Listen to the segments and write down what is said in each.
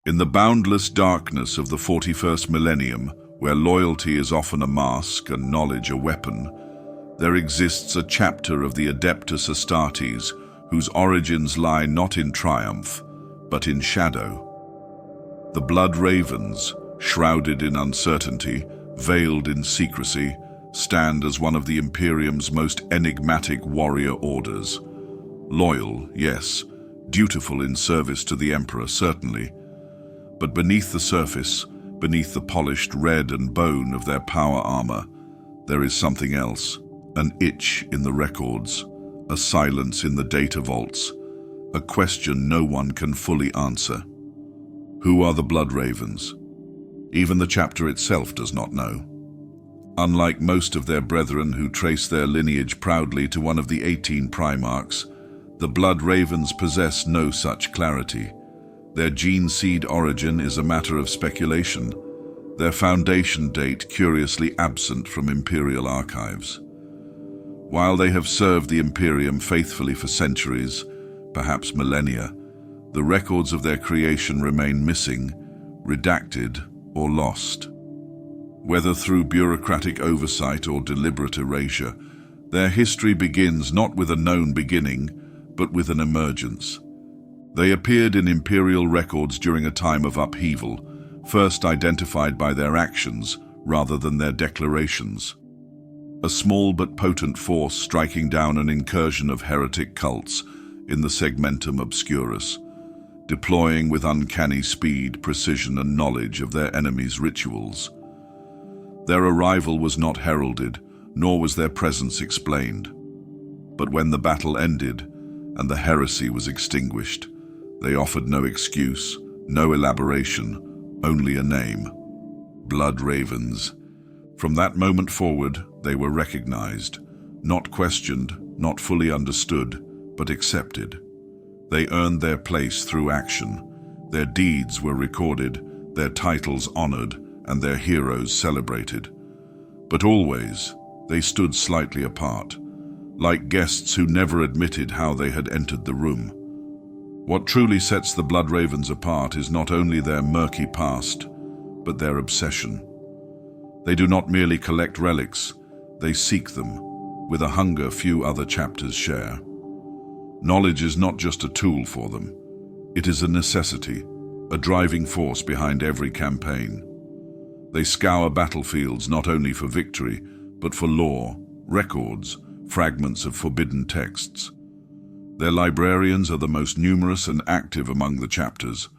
In the boundless darkness of the 41st millennium, where loyalty is often a mask and knowledge a weapon, there exists a chapter of the Adeptus Astartes whose origins lie not in triumph, but in shadow. The Blood Ravens, shrouded in uncertainty, veiled in secrecy, stand as one of the Imperium's most enigmatic warrior orders. Loyal, yes, dutiful in service to the Emperor, certainly, but beneath the surface, beneath the polished red and bone of their power armor, there is something else, an itch in the records, a silence in the data vaults, a question no one can fully answer. Who are the Blood Ravens? Even the chapter itself does not know. Unlike most of their brethren who trace their lineage proudly to one of the 18 Primarchs, the Blood Ravens possess no such clarity. Their gene seed origin is a matter of speculation, their foundation date curiously absent from Imperial archives. While they have served the Imperium faithfully for centuries, perhaps millennia, the records of their creation remain missing, redacted, or lost. Whether through bureaucratic oversight or deliberate erasure, their history begins not with a known beginning, but with an emergence. They appeared in Imperial records during a time of upheaval, first identified by their actions rather than their declarations. A small but potent force striking down an incursion of heretic cults in the Segmentum Obscurus, deploying with uncanny speed, precision, and knowledge of their enemies' rituals. Their arrival was not heralded, nor was their presence explained. But when the battle ended and the heresy was extinguished, they offered no excuse, no elaboration, only a name: Blood Ravens. From that moment forward, they were recognized, not questioned, not fully understood, but accepted. They earned their place through action. Their deeds were recorded, their titles honored, and their heroes celebrated. But always, they stood slightly apart, like guests who never admitted how they had entered the room. What truly sets the Blood Ravens apart is not only their murky past, but their obsession. They do not merely collect relics, they seek them, with a hunger few other chapters share. Knowledge is not just a tool for them, it is a necessity, a driving force behind every campaign. They scour battlefields not only for victory, but for lore, records, fragments of forbidden texts. Their librarians are the most numerous and active among the chapters,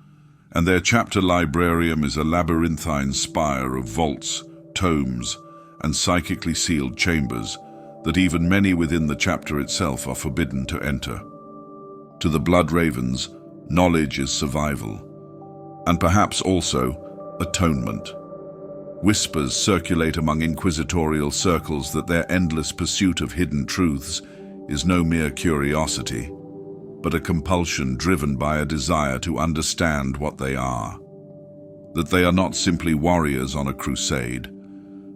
and their chapter librarium is a labyrinthine spire of vaults, tomes, and psychically sealed chambers that even many within the chapter itself are forbidden to enter. To the Blood Ravens, knowledge is survival, and perhaps also atonement. Whispers circulate among inquisitorial circles that their endless pursuit of hidden truths is no mere curiosity, but a compulsion driven by a desire to understand what they are. That they are not simply warriors on a crusade,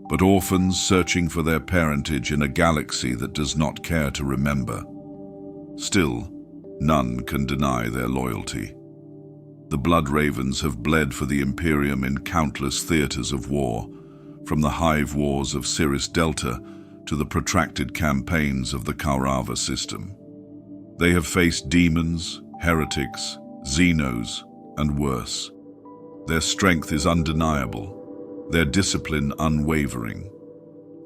but orphans searching for their parentage in a galaxy that does not care to remember. Still, none can deny their loyalty. The Blood Ravens have bled for the Imperium in countless theaters of war, from the hive wars of Cirrus Delta to the protracted campaigns of the Kaurava system. They have faced demons, heretics, Xenos, and worse. Their strength is undeniable, their discipline unwavering.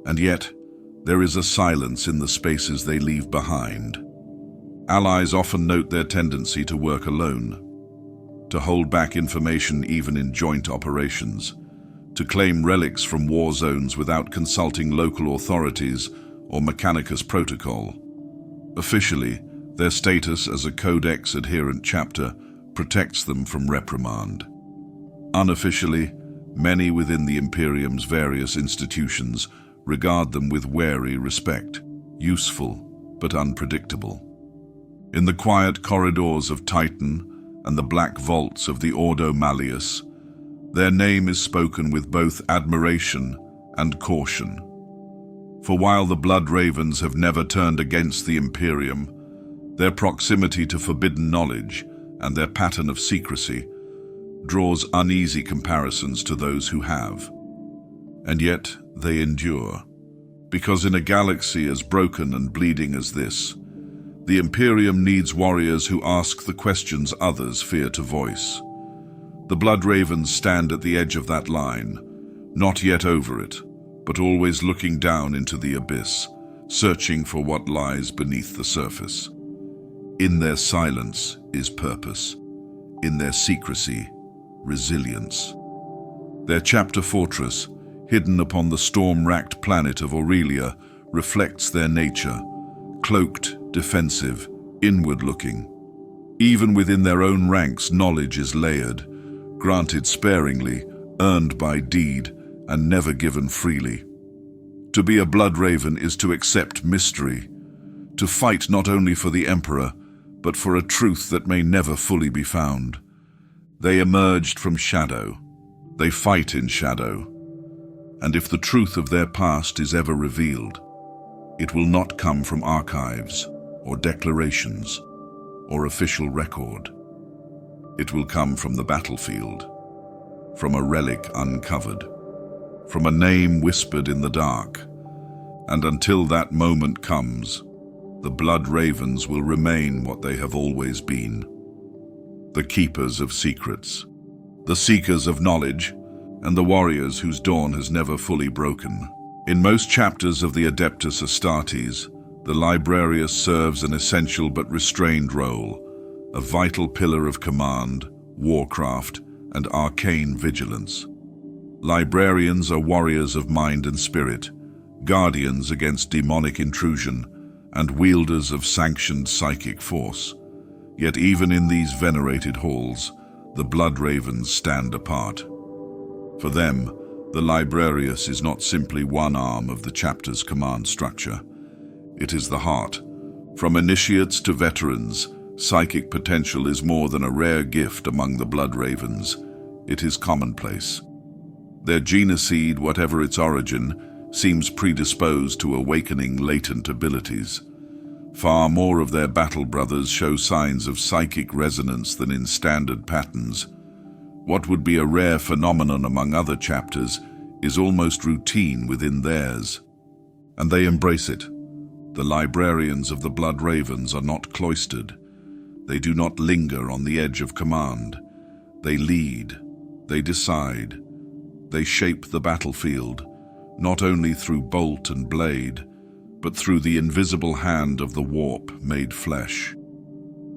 And yet, there is a silence in the spaces they leave behind. Allies often note their tendency to work alone, to hold back information even in joint operations, to claim relics from war zones without consulting local authorities or Mechanicus protocol. Officially, their status as a Codex-adherent chapter protects them from reprimand. Unofficially, many within the Imperium's various institutions regard them with wary respect, useful but unpredictable. In the quiet corridors of Titan and the black vaults of the Ordo Malleus, their name is spoken with both admiration and caution. For while the Blood Ravens have never turned against the Imperium, their proximity to forbidden knowledge and their pattern of secrecy draws uneasy comparisons to those who have. And yet they endure, because in a galaxy as broken and bleeding as this, the Imperium needs warriors who ask the questions others fear to voice. The Blood Ravens stand at the edge of that line, not yet over it, but always looking down into the abyss, searching for what lies beneath the surface. In their silence is purpose. In their secrecy, resilience. Their chapter fortress, hidden upon the storm-racked planet of Aurelia, reflects their nature, cloaked, defensive, inward-looking. Even within their own ranks, knowledge is layered, granted sparingly, earned by deed, and never given freely. To be a Blood Raven is to accept mystery, to fight not only for the Emperor, but for a truth that may never fully be found. They emerged from shadow. They fight in shadow. And if the truth of their past is ever revealed, it will not come from archives, or declarations, or official record. It will come from the battlefield, from a relic uncovered, from a name whispered in the dark. And until that moment comes, the Blood Ravens will remain what they have always been. The keepers of secrets, the seekers of knowledge, and the warriors whose dawn has never fully broken. In most chapters of the Adeptus Astartes, the Librarius serves an essential but restrained role, a vital pillar of command, warcraft, and arcane vigilance. Librarians are warriors of mind and spirit, guardians against demonic intrusion, and wielders of sanctioned psychic force. Yet even in these venerated halls, the Blood Ravens stand apart. For them, the Librarius is not simply one arm of the chapter's command structure. It is the heart. From initiates to veterans, psychic potential is more than a rare gift among the Blood Ravens. It is commonplace. Their genoseed, whatever its origin, seems predisposed to awakening latent abilities. Far more of their battle brothers show signs of psychic resonance than in standard patterns. What would be a rare phenomenon among other chapters is almost routine within theirs. And they embrace it. The librarians of the Blood Ravens are not cloistered. They do not linger on the edge of command. They lead. They decide. They shape the battlefield, not only through bolt and blade, but through the invisible hand of the warp made flesh.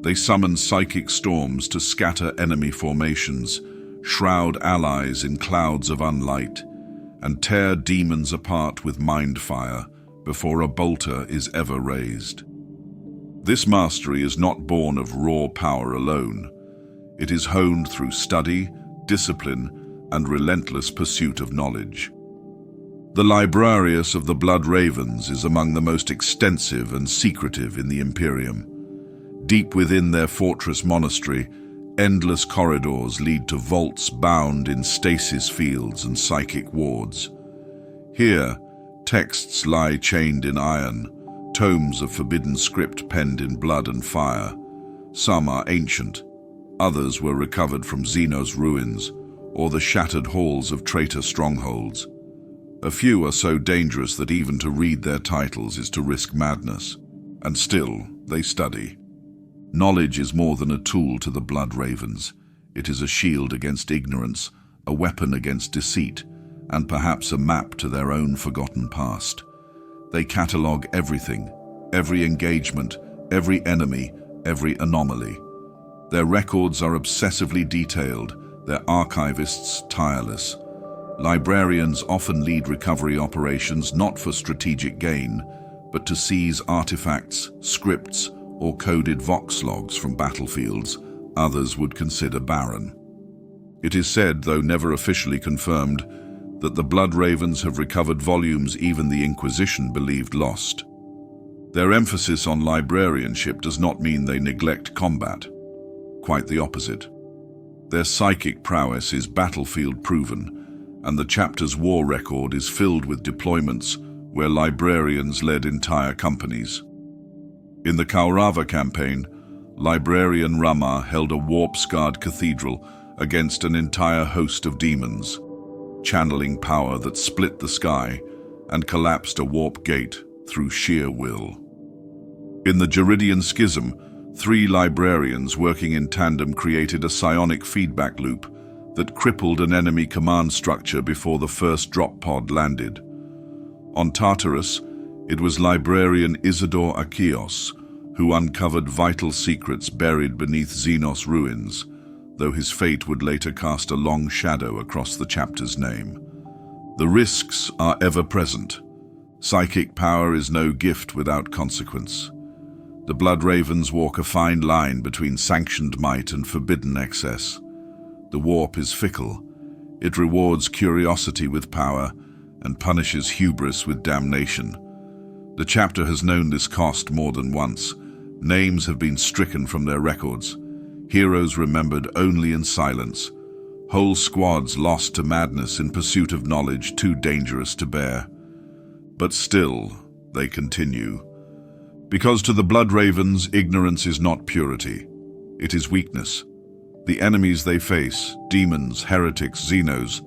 They summon psychic storms to scatter enemy formations, shroud allies in clouds of unlight, and tear demons apart with mind fire before a bolter is ever raised. This mastery is not born of raw power alone. It is honed through study, discipline, and relentless pursuit of knowledge. The Librarius of the Blood Ravens is among the most extensive and secretive in the Imperium. Deep within their fortress monastery, endless corridors lead to vaults bound in stasis fields and psychic wards. Here, texts lie chained in iron, tomes of forbidden script penned in blood and fire. Some are ancient, others were recovered from Xenos ruins or the shattered halls of traitor strongholds. A few are so dangerous that even to read their titles is to risk madness, and still they study. Knowledge is more than a tool to the Blood Ravens. It is a shield against ignorance, a weapon against deceit, and perhaps a map to their own forgotten past. They catalogue everything, every engagement, every enemy, every anomaly. Their records are obsessively detailed, their archivists tireless. Librarians often lead recovery operations not for strategic gain, but to seize artifacts, scripts, or coded vox logs from battlefields others would consider barren. It is said, though never officially confirmed, that the Blood Ravens have recovered volumes even the Inquisition believed lost. Their emphasis on librarianship does not mean they neglect combat. Quite the opposite. Their psychic prowess is battlefield-proven, and the chapter's war record is filled with deployments where librarians led entire companies. In the Kaurava campaign, Librarian Rama held a warp-scarred cathedral against an entire host of demons, channeling power that split the sky and collapsed a warp gate through sheer will. In the Geridian Schism, 3 librarians working in tandem created a psionic feedback loop that crippled an enemy command structure before the first drop pod landed. On Tartarus, it was librarian Isidore Achios who uncovered vital secrets buried beneath Xenos ruins, though his fate would later cast a long shadow across the chapter's name. The risks are ever present. Psychic power is no gift without consequence. The Blood Ravens walk a fine line between sanctioned might and forbidden excess. The warp is fickle. It rewards curiosity with power and punishes hubris with damnation. The chapter has known this cost more than once. Names have been stricken from their records. Heroes remembered only in silence. Whole squads lost to madness in pursuit of knowledge too dangerous to bear. But still, they continue. Because to the Blood Ravens, ignorance is not purity. It is weakness. The enemies they face, demons, heretics, Xenos,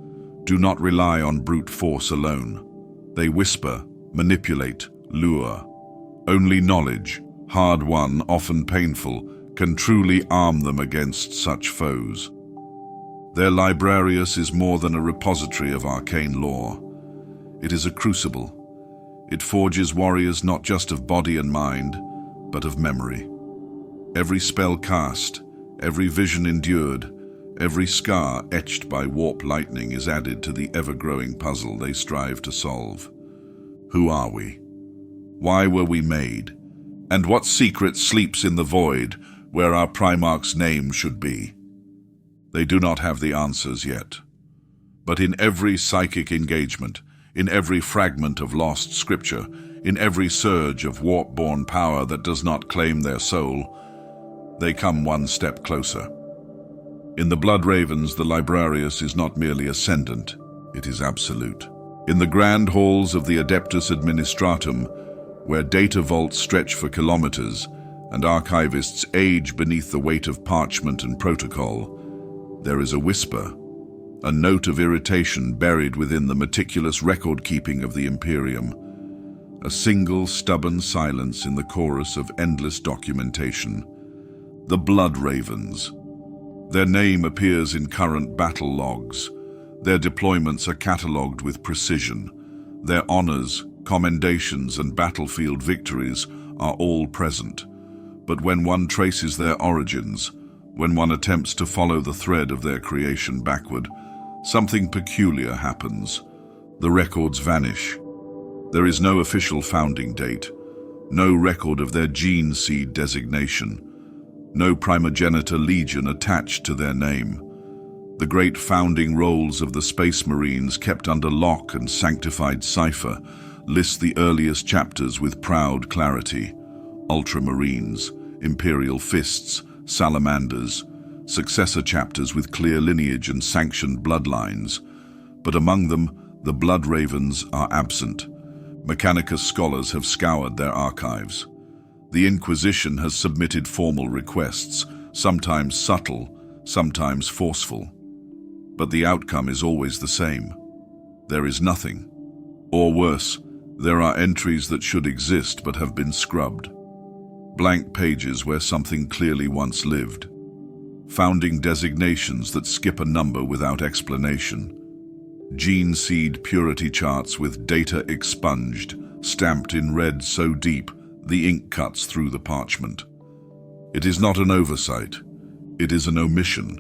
do not rely on brute force alone. They whisper, manipulate, lure. Only knowledge, hard-won, often painful, can truly arm them against such foes. Their Librarius is more than a repository of arcane lore. It is a crucible. It forges warriors not just of body and mind, but of memory. Every spell cast, every vision endured, every scar etched by warp lightning is added to the ever-growing puzzle they strive to solve. Who are we? Why were we made? And what secret sleeps in the void where our Primarch's name should be? They do not have the answers yet. But in every psychic engagement, in every fragment of lost scripture, in every surge of warp-born power that does not claim their soul, they come one step closer. In the Blood Ravens, the Librarius is not merely ascendant, it is absolute. In the grand halls of the Adeptus Administratum, where data vaults stretch for kilometers and archivists age beneath the weight of parchment and protocol, there is a whisper, a note of irritation buried within the meticulous record-keeping of the Imperium, a single stubborn silence in the chorus of endless documentation. The Blood Ravens. Their name appears in current battle logs. Their deployments are catalogued with precision. Their honors, commendations, and battlefield victories are all present. But when one traces their origins, when one attempts to follow the thread of their creation backward, something peculiar happens. The records vanish. There is no official founding date, no record of their gene seed designation, no primogenitor legion attached to their name. The great founding rolls of the Space Marines, kept under lock and sanctified cipher, list the earliest chapters with proud clarity. Ultramarines, Imperial Fists, Salamanders, successor chapters with clear lineage and sanctioned bloodlines. But among them, the Blood Ravens are absent. Mechanicus scholars have scoured their archives. The Inquisition has submitted formal requests, sometimes subtle, sometimes forceful. But the outcome is always the same. There is nothing. Or worse, there are entries that should exist but have been scrubbed. Blank pages where something clearly once lived. Founding designations that skip a number without explanation. Gene seed purity charts with data expunged, stamped in red so deep the ink cuts through the parchment. It is not an oversight. It is an omission.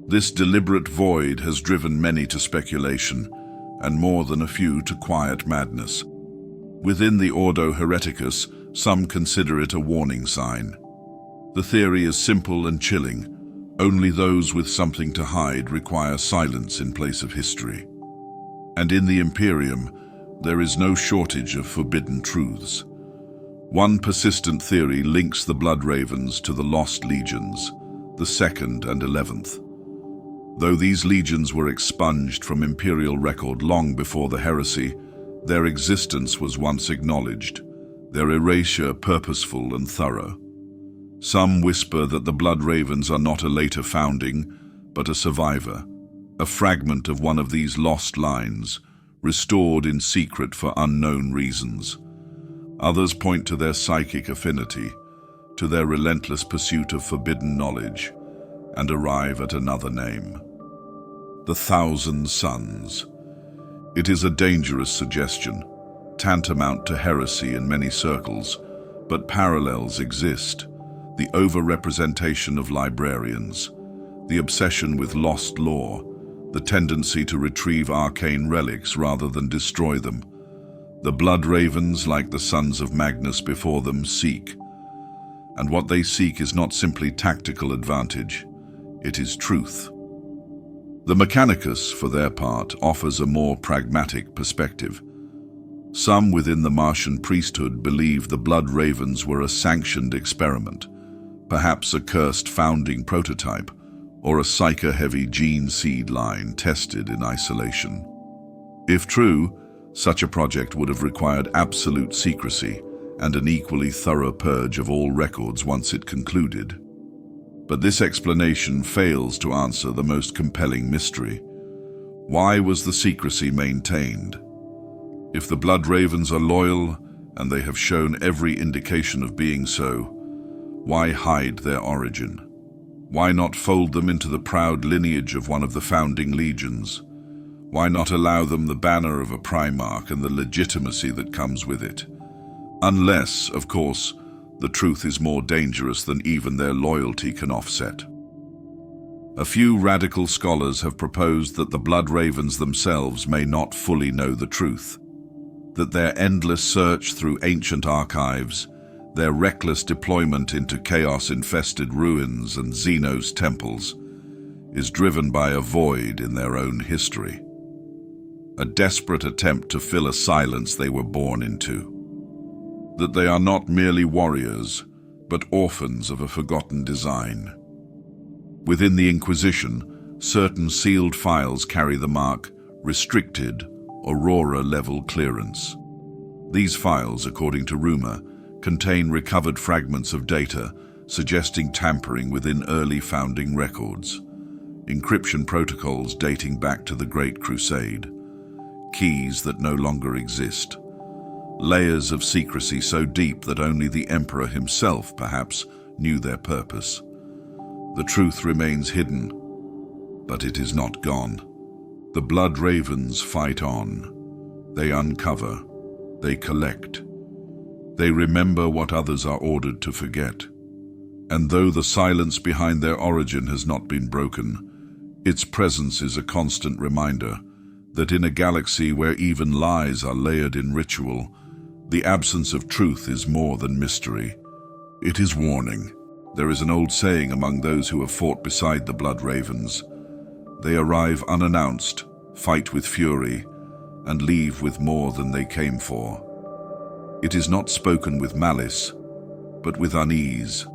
This deliberate void has driven many to speculation, and more than a few to quiet madness. Within the Ordo Hereticus, some consider it a warning sign. The theory is simple and chilling. Only those with something to hide require silence in place of history. And in the Imperium, there is no shortage of forbidden truths. One persistent theory links the Blood Ravens to the Lost Legions, the 2nd and 11th. Though these legions were expunged from Imperial record long before the heresy, their existence was once acknowledged, their erasure purposeful and thorough. Some whisper that the Blood Ravens are not a later founding, but a survivor, a fragment of one of these lost lines, restored in secret for unknown reasons. Others point to their psychic affinity, to their relentless pursuit of forbidden knowledge, and arrive at another name: the Thousand Sons. It is a dangerous suggestion, tantamount to heresy in many circles, but parallels exist. The over-representation of librarians, the obsession with lost lore, the tendency to retrieve arcane relics rather than destroy them. The blood ravens, like the sons of Magnus before them, seek. And what they seek is not simply tactical advantage, it is truth. The Mechanicus, for their part, offers a more pragmatic perspective. Some within the Martian priesthood believe the blood ravens were a sanctioned experiment, perhaps a cursed founding prototype, or a psycho-heavy gene seed line tested in isolation. If true, such a project would have required absolute secrecy and an equally thorough purge of all records once it concluded. But this explanation fails to answer the most compelling mystery. Why was the secrecy maintained? If the blood ravens are loyal, and they have shown every indication of being so, why hide their origin? Why not fold them into the proud lineage of one of the founding legions? Why not allow them the banner of a Primarch and the legitimacy that comes with it? Unless, of course, the truth is more dangerous than even their loyalty can offset. A few radical scholars have proposed that the blood ravens themselves may not fully know the truth, that their endless search through ancient archives, their reckless deployment into chaos-infested ruins and Xenos temples, is driven by a void in their own history. A desperate attempt to fill a silence they were born into. That they are not merely warriors, but orphans of a forgotten design. Within the Inquisition, certain sealed files carry the mark Restricted Aurora-level clearance. These files, according to rumor, contain recovered fragments of data suggesting tampering within early founding records, encryption protocols dating back to the Great Crusade, keys that no longer exist, layers of secrecy so deep that only the Emperor himself, perhaps, knew their purpose. The truth remains hidden, but it is not gone. The blood ravens fight on. They uncover. They collect. They remember what others are ordered to forget. And though the silence behind their origin has not been broken, its presence is a constant reminder that in a galaxy where even lies are layered in ritual, the absence of truth is more than mystery. It is warning. There is an old saying among those who have fought beside the blood ravens. They arrive unannounced, fight with fury, and leave with more than they came for. It is not spoken with malice, but with unease.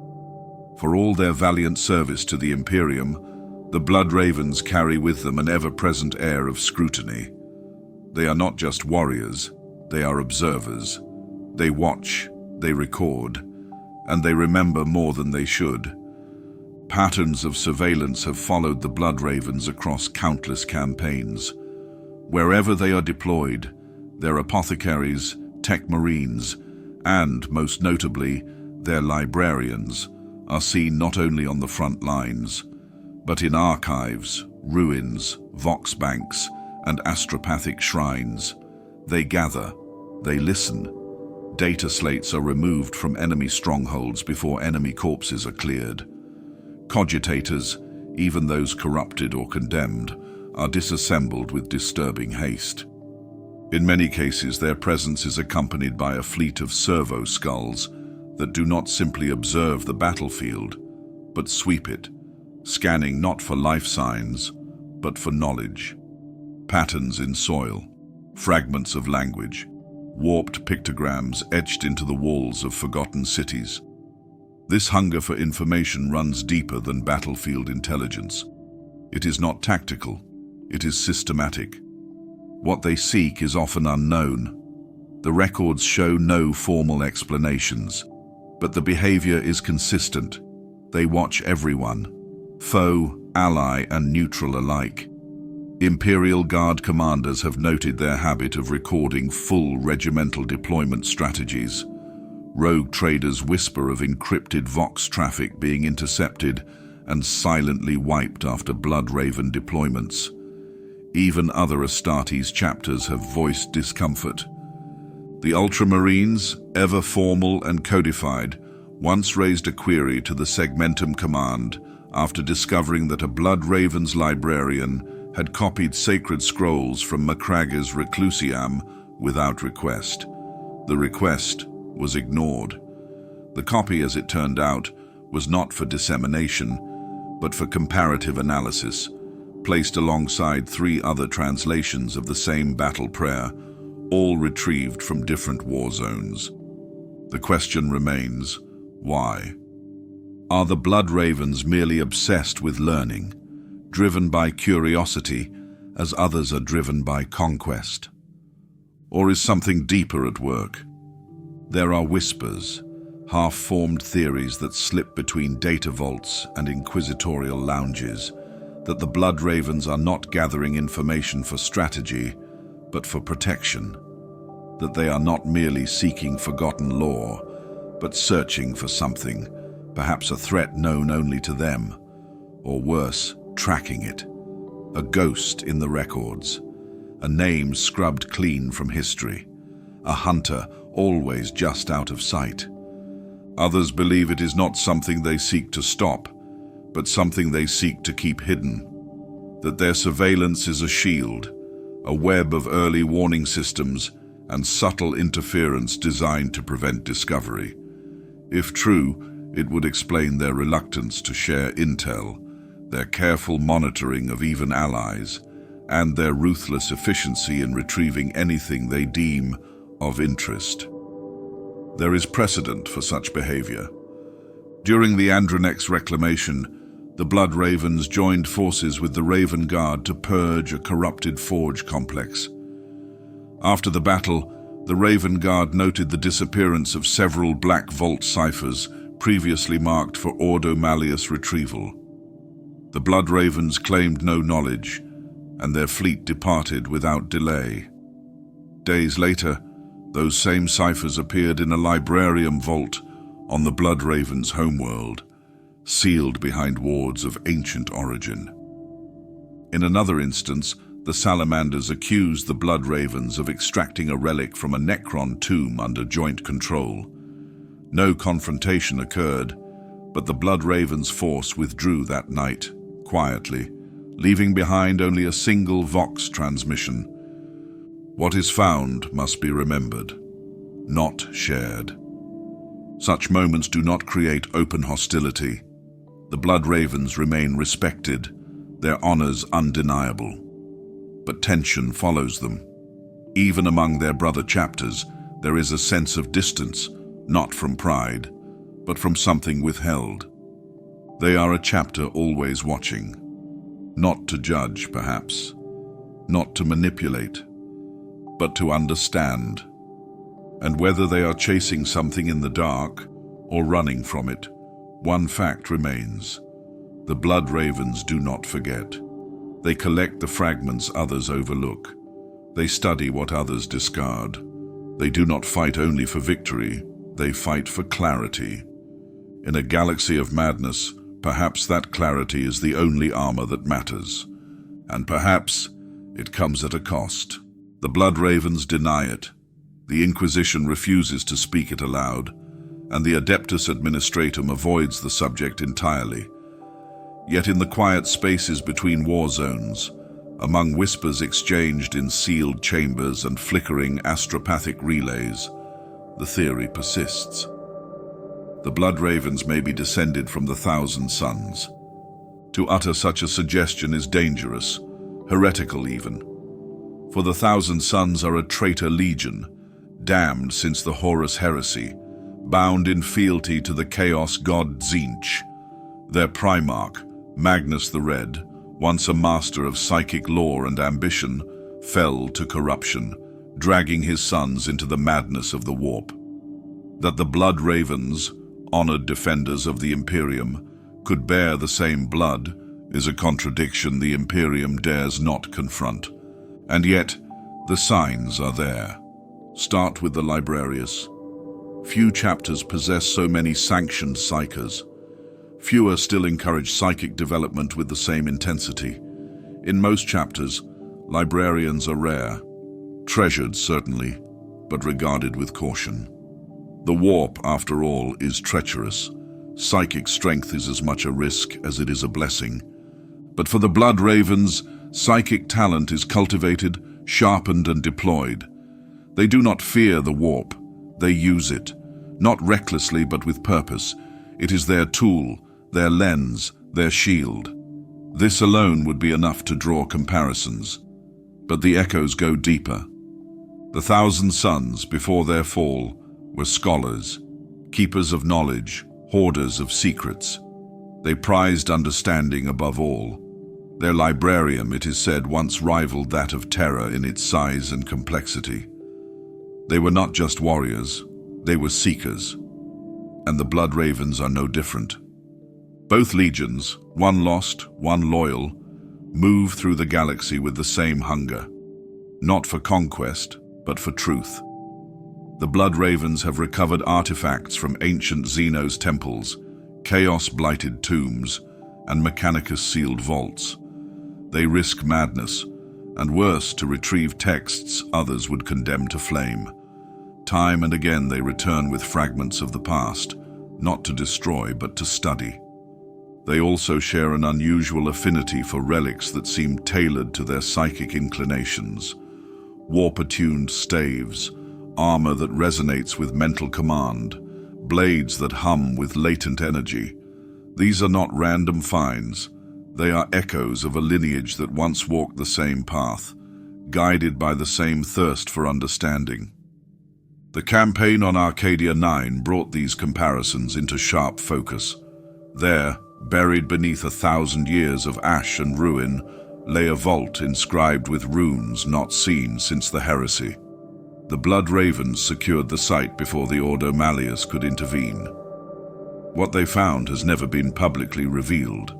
For all their valiant service to the Imperium, the blood ravens carry with them an ever-present air of scrutiny. They are not just warriors, they are observers. They watch, they record, and they remember more than they should. Patterns of surveillance have followed the blood ravens across countless campaigns. Wherever they are deployed, their apothecaries, tech marines, and, most notably, their librarians, are seen not only on the front lines, but in archives, ruins, vox banks, and astropathic shrines. They gather, they listen. Data slates are removed from enemy strongholds before enemy corpses are cleared. Cogitators, even those corrupted or condemned, are disassembled with disturbing haste. In many cases, their presence is accompanied by a fleet of servo skulls that do not simply observe the battlefield, but sweep it, scanning not for life signs, but for knowledge. Patterns in soil, fragments of language, warped pictograms etched into the walls of forgotten cities. This hunger for information runs deeper than battlefield intelligence. It is not tactical, it is systematic. What they seek is often unknown. The records show no formal explanations, but the behavior is consistent. They watch everyone, foe, ally and neutral alike. Imperial Guard commanders have noted their habit of recording full regimental deployment strategies. Rogue traders whisper of encrypted Vox traffic being intercepted and silently wiped after Bloodraven deployments. Even other Astartes chapters have voiced discomfort. The Ultramarines, ever formal and codified, once raised a query to the Segmentum command after discovering that a Bloodraven's librarian had copied sacred scrolls from Macragge's Reclusiam without request. The request was ignored. The copy, as it turned out, was not for dissemination, but for comparative analysis, placed alongside 3 other translations of the same battle prayer, all retrieved from different war zones. The question remains, why? Are the Bloodravens merely obsessed with learning, driven by curiosity, as others are driven by conquest? Or is something deeper at work? There are whispers, half-formed theories that slip between data vaults and inquisitorial lounges, that the Bloodravens are not gathering information for strategy, but for protection, that they are not merely seeking forgotten lore, but searching for something, perhaps a threat known only to them, or worse, tracking it. A ghost in the records, a name scrubbed clean from history, a hunter always just out of sight. Others believe it is not something they seek to stop, but something they seek to keep hidden, that their surveillance is a shield, a web of early warning systems and subtle interference designed to prevent discovery. If true, it would explain their reluctance to share intel, their careful monitoring of even allies, and their ruthless efficiency in retrieving anything they deem of interest. There is precedent for such behavior. During the Andronex reclamation, the Bloodravens joined forces with the Raven Guard to purge a corrupted forge complex. After the battle, the Raven Guard noted the disappearance of several Black Vault ciphers previously marked for Ordo Malleus retrieval. The Bloodravens claimed no knowledge, and their fleet departed without delay. Days later, those same ciphers appeared in a Librarium vault on the Bloodravens' homeworld, sealed behind wards of ancient origin. In another instance, the Salamanders accused the Bloodravens of extracting a relic from a Necron tomb under joint control. No confrontation occurred, but the Bloodravens' force withdrew that night, quietly, leaving behind only a single Vox transmission. What is found must be remembered, not shared. Such moments do not create open hostility. The Bloodravens remain respected, their honors undeniable. But tension follows them. Even among their brother chapters, there is a sense of distance, not from pride, but from something withheld. They are a chapter always watching, not to judge, perhaps, not to manipulate, but to understand. And whether they are chasing something in the dark or running from it, one fact remains. The Bloodravens do not forget. They collect the fragments others overlook. They study what others discard. They do not fight only for victory, they fight for clarity. In a galaxy of madness, perhaps that clarity is the only armor that matters. And perhaps it comes at a cost. The Bloodravens deny it. The Inquisition refuses to speak it aloud, and the Adeptus Administratum avoids the subject entirely. Yet in the quiet spaces between war zones, among whispers exchanged in sealed chambers and flickering astropathic relays, the theory persists. The Bloodravens may be descended from the Thousand Sons. To utter such a suggestion is dangerous, heretical even. For the Thousand Sons are a traitor legion, damned since the Horus heresy, bound in fealty to the chaos god Tzeentch. Their Primarch, Magnus the Red, once a master of psychic lore and ambition, fell to corruption, dragging his sons into the madness of the warp. That the Bloodravens, honored defenders of the Imperium, could bear the same blood is a contradiction the Imperium dares not confront. And yet, the signs are there. Start with the Librarius. Few chapters possess so many sanctioned psychers. Fewer still encourage psychic development with the same intensity. In most chapters, librarians are rare. Treasured, certainly, but regarded with caution. The warp, after all, is treacherous. Psychic strength is as much a risk as it is a blessing. But for the Blood Ravens, psychic talent is cultivated, sharpened, and deployed. They do not fear the warp. They use it. Not recklessly, but with purpose. It is their tool, their lens, their shield. This alone would be enough to draw comparisons. But the echoes go deeper. The Thousand Sons, before their fall, were scholars, keepers of knowledge, hoarders of secrets. They prized understanding above all. Their librarium, it is said, once rivaled that of Terra in its size and complexity. They were not just warriors, they were seekers. And the Blood Ravens are no different. Both legions, one lost, one loyal, move through the galaxy with the same hunger. Not for conquest, but for truth. The Blood Ravens have recovered artifacts from ancient Xenos temples, chaos-blighted tombs, and Mechanicus-sealed vaults. They risk madness, and worse, to retrieve texts others would condemn to flame. Time and again they return with fragments of the past, not to destroy but to study. They also share an unusual affinity for relics that seem tailored to their psychic inclinations. Warp-attuned staves, armor that resonates with mental command, blades that hum with latent energy. These are not random finds. They are echoes of a lineage that once walked the same path, guided by the same thirst for understanding. The campaign on Arcadia 9 brought these comparisons into sharp focus. There, buried beneath 1,000 years of ash and ruin, lay a vault inscribed with runes not seen since the heresy. The Blood Ravens secured the site before the Ordo Malleus could intervene. What they found has never been publicly revealed,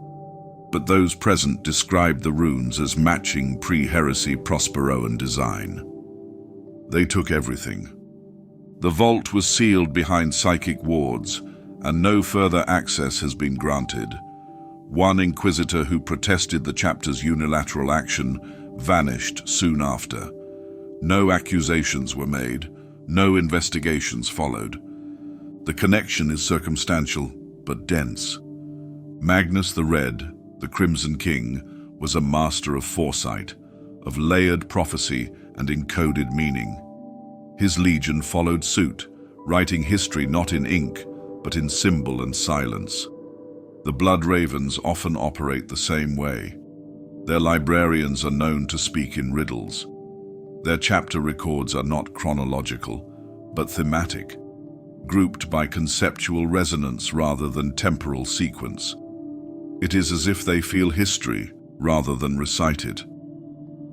but those present described the runes as matching pre-heresy Prosperoan design. They took everything. The vault was sealed behind psychic wards, and no further access has been granted. One inquisitor who protested the chapter's unilateral action vanished soon after. No accusations were made, no investigations followed. The connection is circumstantial, but dense. Magnus the Red, the Crimson King, was a master of foresight, of layered prophecy and encoded meaning. His legion followed suit, writing history not in ink, but in symbol and silence. The Blood Ravens often operate the same way. Their librarians are known to speak in riddles. Their chapter records are not chronological, but thematic, grouped by conceptual resonance rather than temporal sequence. It is as if they feel history rather than recite it.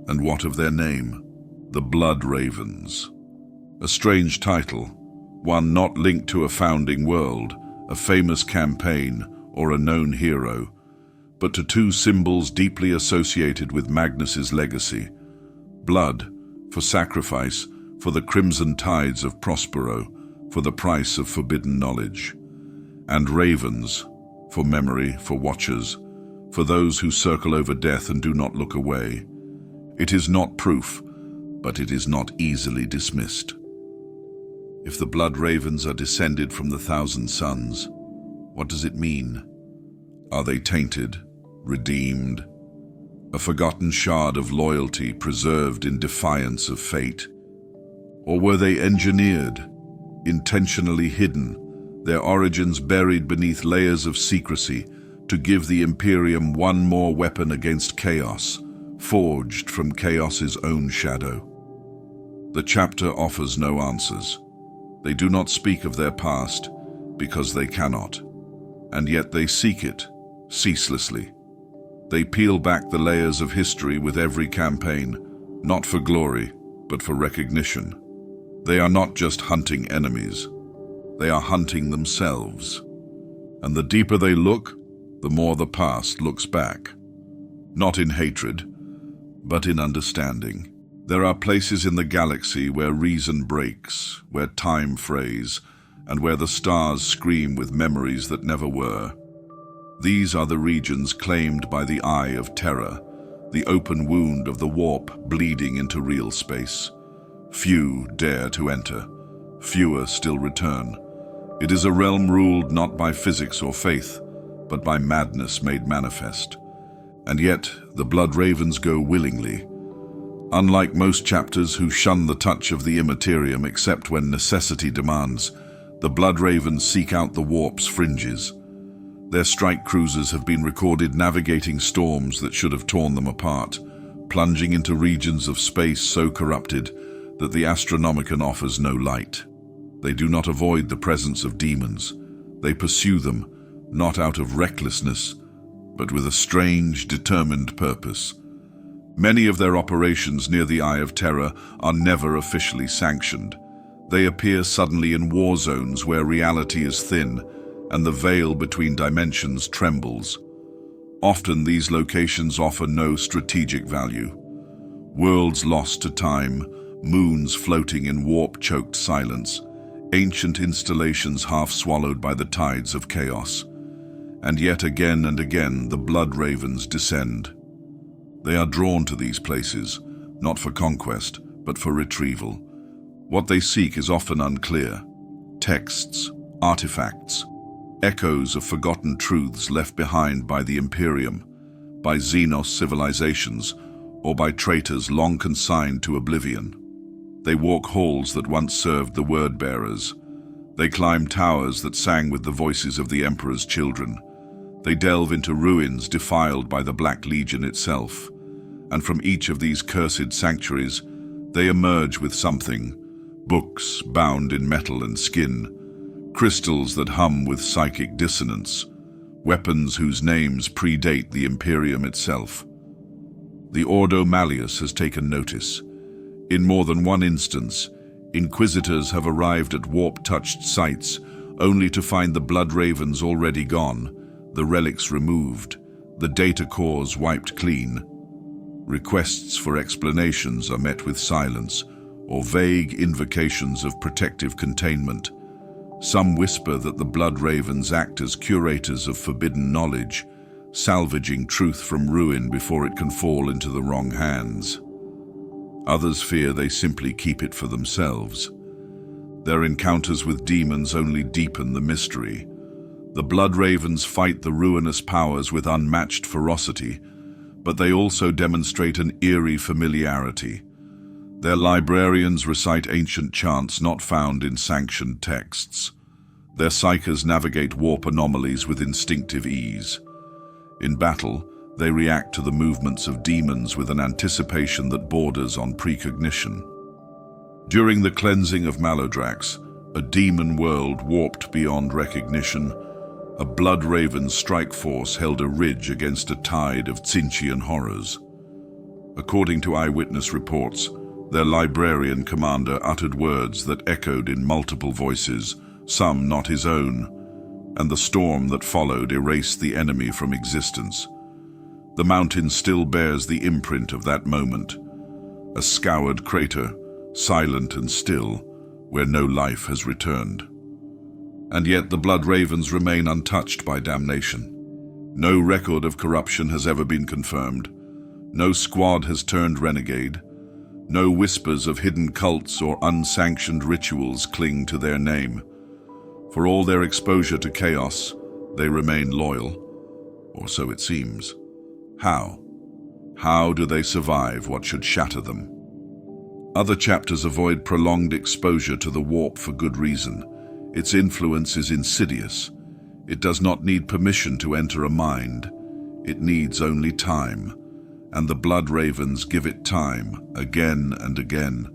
And what of their name? The Blood Ravens. A strange title, one not linked to a founding world, a famous campaign, or a known hero, but to two symbols deeply associated with Magnus's legacy. Blood, for sacrifice, for the crimson tides of Prospero, for the price of forbidden knowledge. And ravens, for memory, for watchers, for those who circle over death and do not look away. It is not proof, but it is not easily dismissed. If the Blood Ravens are descended from the Thousand Sons, what does it mean? Are they tainted, redeemed? A forgotten shard of loyalty preserved in defiance of fate? Or were they engineered, intentionally hidden, their origins buried beneath layers of secrecy, to give the Imperium one more weapon against chaos, forged from chaos's own shadow? The chapter offers no answers. They do not speak of their past, because they cannot, and yet they seek it, ceaselessly. They peel back the layers of history with every campaign, not for glory, but for recognition. They are not just hunting enemies, they are hunting themselves. And the deeper they look, the more the past looks back. not in hatred, but in understanding. There are places in the galaxy where reason breaks, where time frays, and where the stars scream with memories that never were. These are the regions claimed by the Eye of Terror, the open wound of the warp bleeding into real space. Few dare to enter, fewer still return. It is a realm ruled not by physics or faith, but by madness made manifest. And yet, the Blood Ravens go willingly. Unlike most chapters who shun the touch of the Imperium except when necessity demands, the Blood Ravens seek out the warp's fringes. Their strike cruisers have been recorded navigating storms that should have torn them apart, plunging into regions of space so corrupted that the Astronomicon offers no light. They do not avoid the presence of demons. They pursue them, not out of recklessness, but with a strange, determined purpose. Many of their operations near the Eye of Terror are never officially sanctioned. They appear suddenly in war zones where reality is thin and the veil between dimensions trembles. Often these locations offer no strategic value. Worlds lost to time, moons floating in warp-choked silence, ancient installations half swallowed by the tides of chaos. And yet again and again the Blood Ravens descend. They are drawn to these places, not for conquest, but for retrieval. What they seek is often unclear. Texts, artifacts, echoes of forgotten truths left behind by the Imperium, by Xenos civilizations, or by traitors long consigned to oblivion. They walk halls that once served the word-bearers. They climb towers that sang with the voices of the Emperor's children. They delve into ruins defiled by the Black Legion itself. And from each of these cursed sanctuaries, they emerge with something: books bound in metal and skin, crystals that hum with psychic dissonance, weapons whose names predate the Imperium itself. The Ordo Malleus has taken notice. In more than one instance, Inquisitors have arrived at warp-touched sites only to find the Blood Ravens already gone, the relics removed, the data cores wiped clean. Requests for explanations are met with silence or vague invocations of protective containment. Some whisper that the Blood Ravens act as curators of forbidden knowledge, salvaging truth from ruin before it can fall into the wrong hands. Others fear they simply keep it for themselves. Their encounters with demons only deepen the mystery. The Blood Ravens fight the ruinous powers with unmatched ferocity, but they also demonstrate an eerie familiarity. Their librarians recite ancient chants not found in sanctioned texts. Their psychers navigate warp anomalies with instinctive ease. In battle, they react to the movements of demons with an anticipation that borders on precognition. During the cleansing of Malodrax, a demon world warped beyond recognition, a Blood Raven strike force held a ridge against a tide of Tzinchian horrors. According to eyewitness reports, their librarian commander uttered words that echoed in multiple voices, some not his own, and the storm that followed erased the enemy from existence. The mountain still bears the imprint of that moment, a scoured crater, silent and still, where no life has returned. And yet the Blood Ravens remain untouched by damnation. No record of corruption has ever been confirmed. No squad has turned renegade. No whispers of hidden cults or unsanctioned rituals cling to their name. For all their exposure to chaos, they remain loyal, or so it seems. How? How do they survive what should shatter them? Other chapters avoid prolonged exposure to the warp for good reason. Its influence is insidious. It does not need permission to enter a mind. It needs only time. And the Blood Ravens give it time, again and again.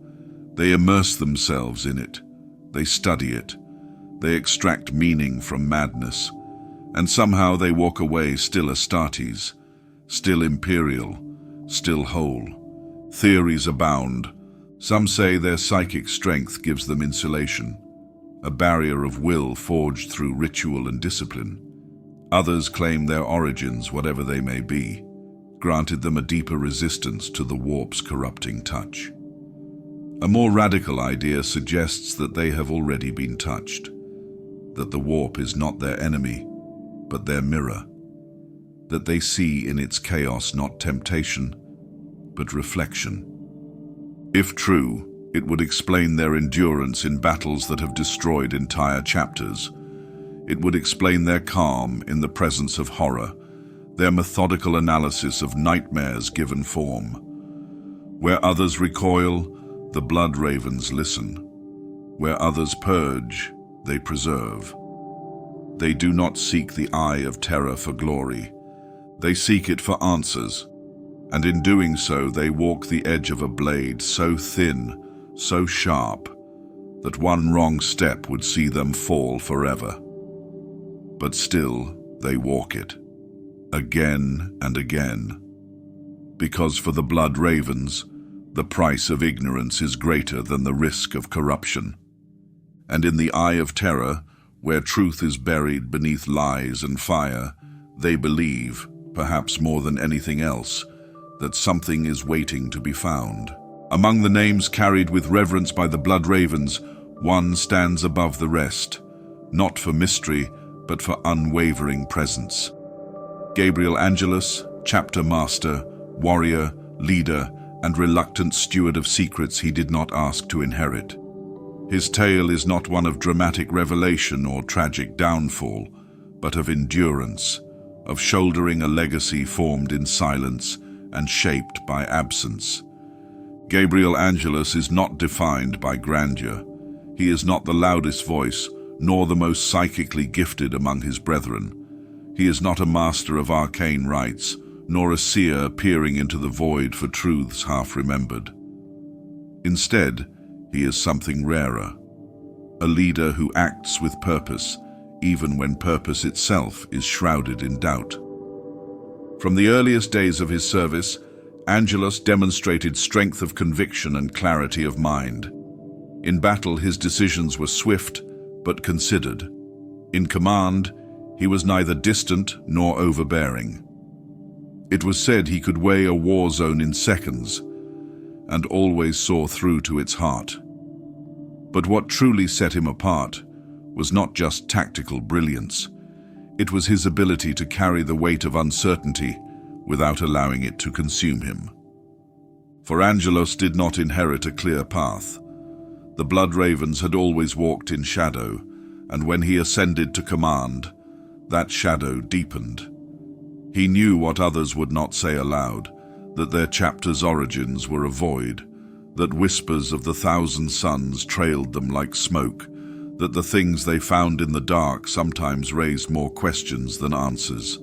They immerse themselves in it. They study it. They extract meaning from madness. And somehow they walk away still Astartes, still Imperial, still whole. Theories abound. Some say their psychic strength gives them insulation, a barrier of will forged through ritual and discipline. Others claim their origins, whatever they may be, granted them a deeper resistance to the warp's corrupting touch. A more radical idea suggests that they have already been touched, that the warp is not their enemy, but their mirror, that they see in its chaos not temptation, but reflection. If true, it would explain their endurance in battles that have destroyed entire chapters. It would explain their calm in the presence of horror, their methodical analysis of nightmares given form. Where others recoil, the blood ravens listen. Where others purge, they preserve. They do not seek the eye of terror for glory. They seek it for answers, and in doing so they walk the edge of a blade so thin, so sharp, that one wrong step would see them fall forever. But still they walk it, again and again, because for the blood ravens, the price of ignorance is greater than the risk of corruption. And in the eye of terror, where truth is buried beneath lies and fire, they believe, perhaps more than anything else, that something is waiting to be found. Among the names carried with reverence by the blood ravens, one stands above the rest, not for mystery, but for unwavering presence. Gabriel Angelos, chapter master, warrior, leader, and reluctant steward of secrets he did not ask to inherit. His tale is not one of dramatic revelation or tragic downfall, but of endurance, of shouldering a legacy formed in silence and shaped by absence. Gabriel Angelos is not defined by grandeur. He is not the loudest voice, nor the most psychically gifted among his brethren. He is not a master of arcane rites, nor a seer peering into the void for truths half-remembered. Instead, he is something rarer, a leader who acts with purpose, even when purpose itself is shrouded in doubt. From the earliest days of his service, Angelos demonstrated strength of conviction and clarity of mind. In battle, his decisions were swift, but considered. In command, he was neither distant nor overbearing. It was said he could weigh a war zone in seconds, and always saw through to its heart. But what truly set him apart was not just tactical brilliance. It was his ability to carry the weight of uncertainty without allowing it to consume him. For Angelos did not inherit a clear path. The blood ravens had always walked in shadow, and when he ascended to command, that shadow deepened. He knew what others would not say aloud, that their chapter's origins were a void, that whispers of the thousand suns trailed them like smoke, that the things they found in the dark sometimes raised more questions than answers.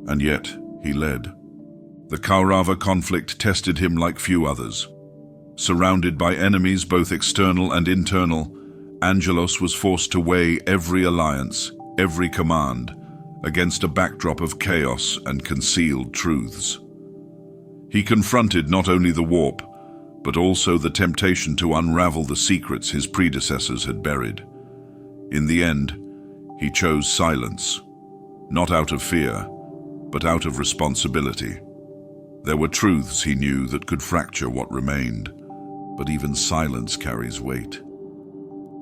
And yet, he led. The Kaurava conflict tested him like few others. Surrounded by enemies both external and internal, Angelos was forced to weigh every alliance, every command, against a backdrop of chaos and concealed truths. He confronted not only the warp, but also the temptation to unravel the secrets his predecessors had buried. In the end, he chose silence, not out of fear, but out of responsibility. There were truths he knew that could fracture what remained, but even silence carries weight.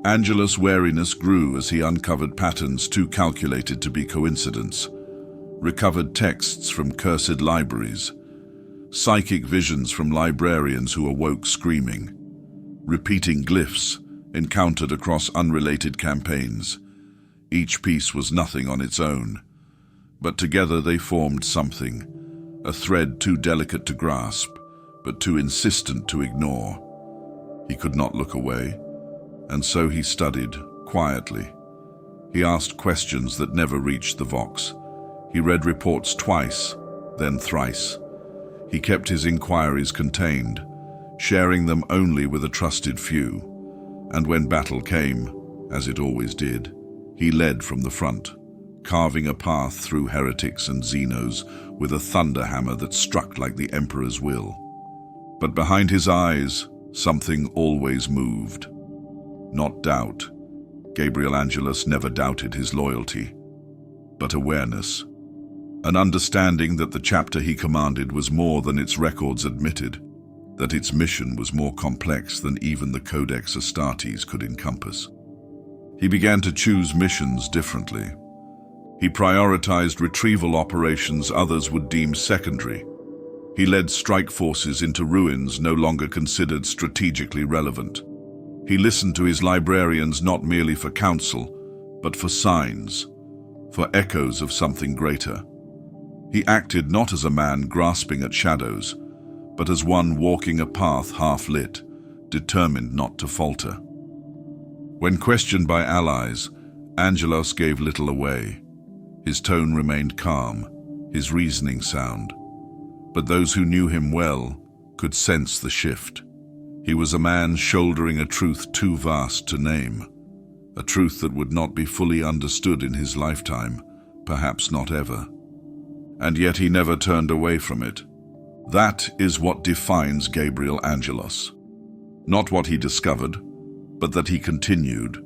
Angelos' wariness grew as he uncovered patterns too calculated to be coincidence, recovered texts from cursed libraries, psychic visions from librarians who awoke screaming, repeating glyphs encountered across unrelated campaigns. Each piece was nothing on its own, but together they formed something, a thread too delicate to grasp, but too insistent to ignore. He could not look away, and so he studied, quietly. He asked questions that never reached the Vox. He read reports twice, then thrice. He kept his inquiries contained, sharing them only with a trusted few. And when battle came, as it always did, he led from the front, carving a path through heretics and Xenos with a thunder hammer that struck like the Emperor's will. But behind his eyes, something always moved. Not doubt. Gabriel Angelos never doubted his loyalty, but awareness. an understanding that the chapter he commanded was more than its records admitted, that its mission was more complex than even the Codex Astartes could encompass. He began to choose missions differently. He prioritized retrieval operations others would deem secondary. He led strike forces into ruins no longer considered strategically relevant. He listened to his librarians not merely for counsel, but for signs, for echoes of something greater. He acted not as a man grasping at shadows, but as one walking a path half-lit, determined not to falter. When questioned by allies, Angelos gave little away. His tone remained calm, his reasoning sound. But those who knew him well could sense the shift. He was a man shouldering a truth too vast to name, a truth that would not be fully understood in his lifetime, perhaps not ever. And yet he never turned away from it. That is what defines Gabriel Angelos. Not what he discovered, but that he continued,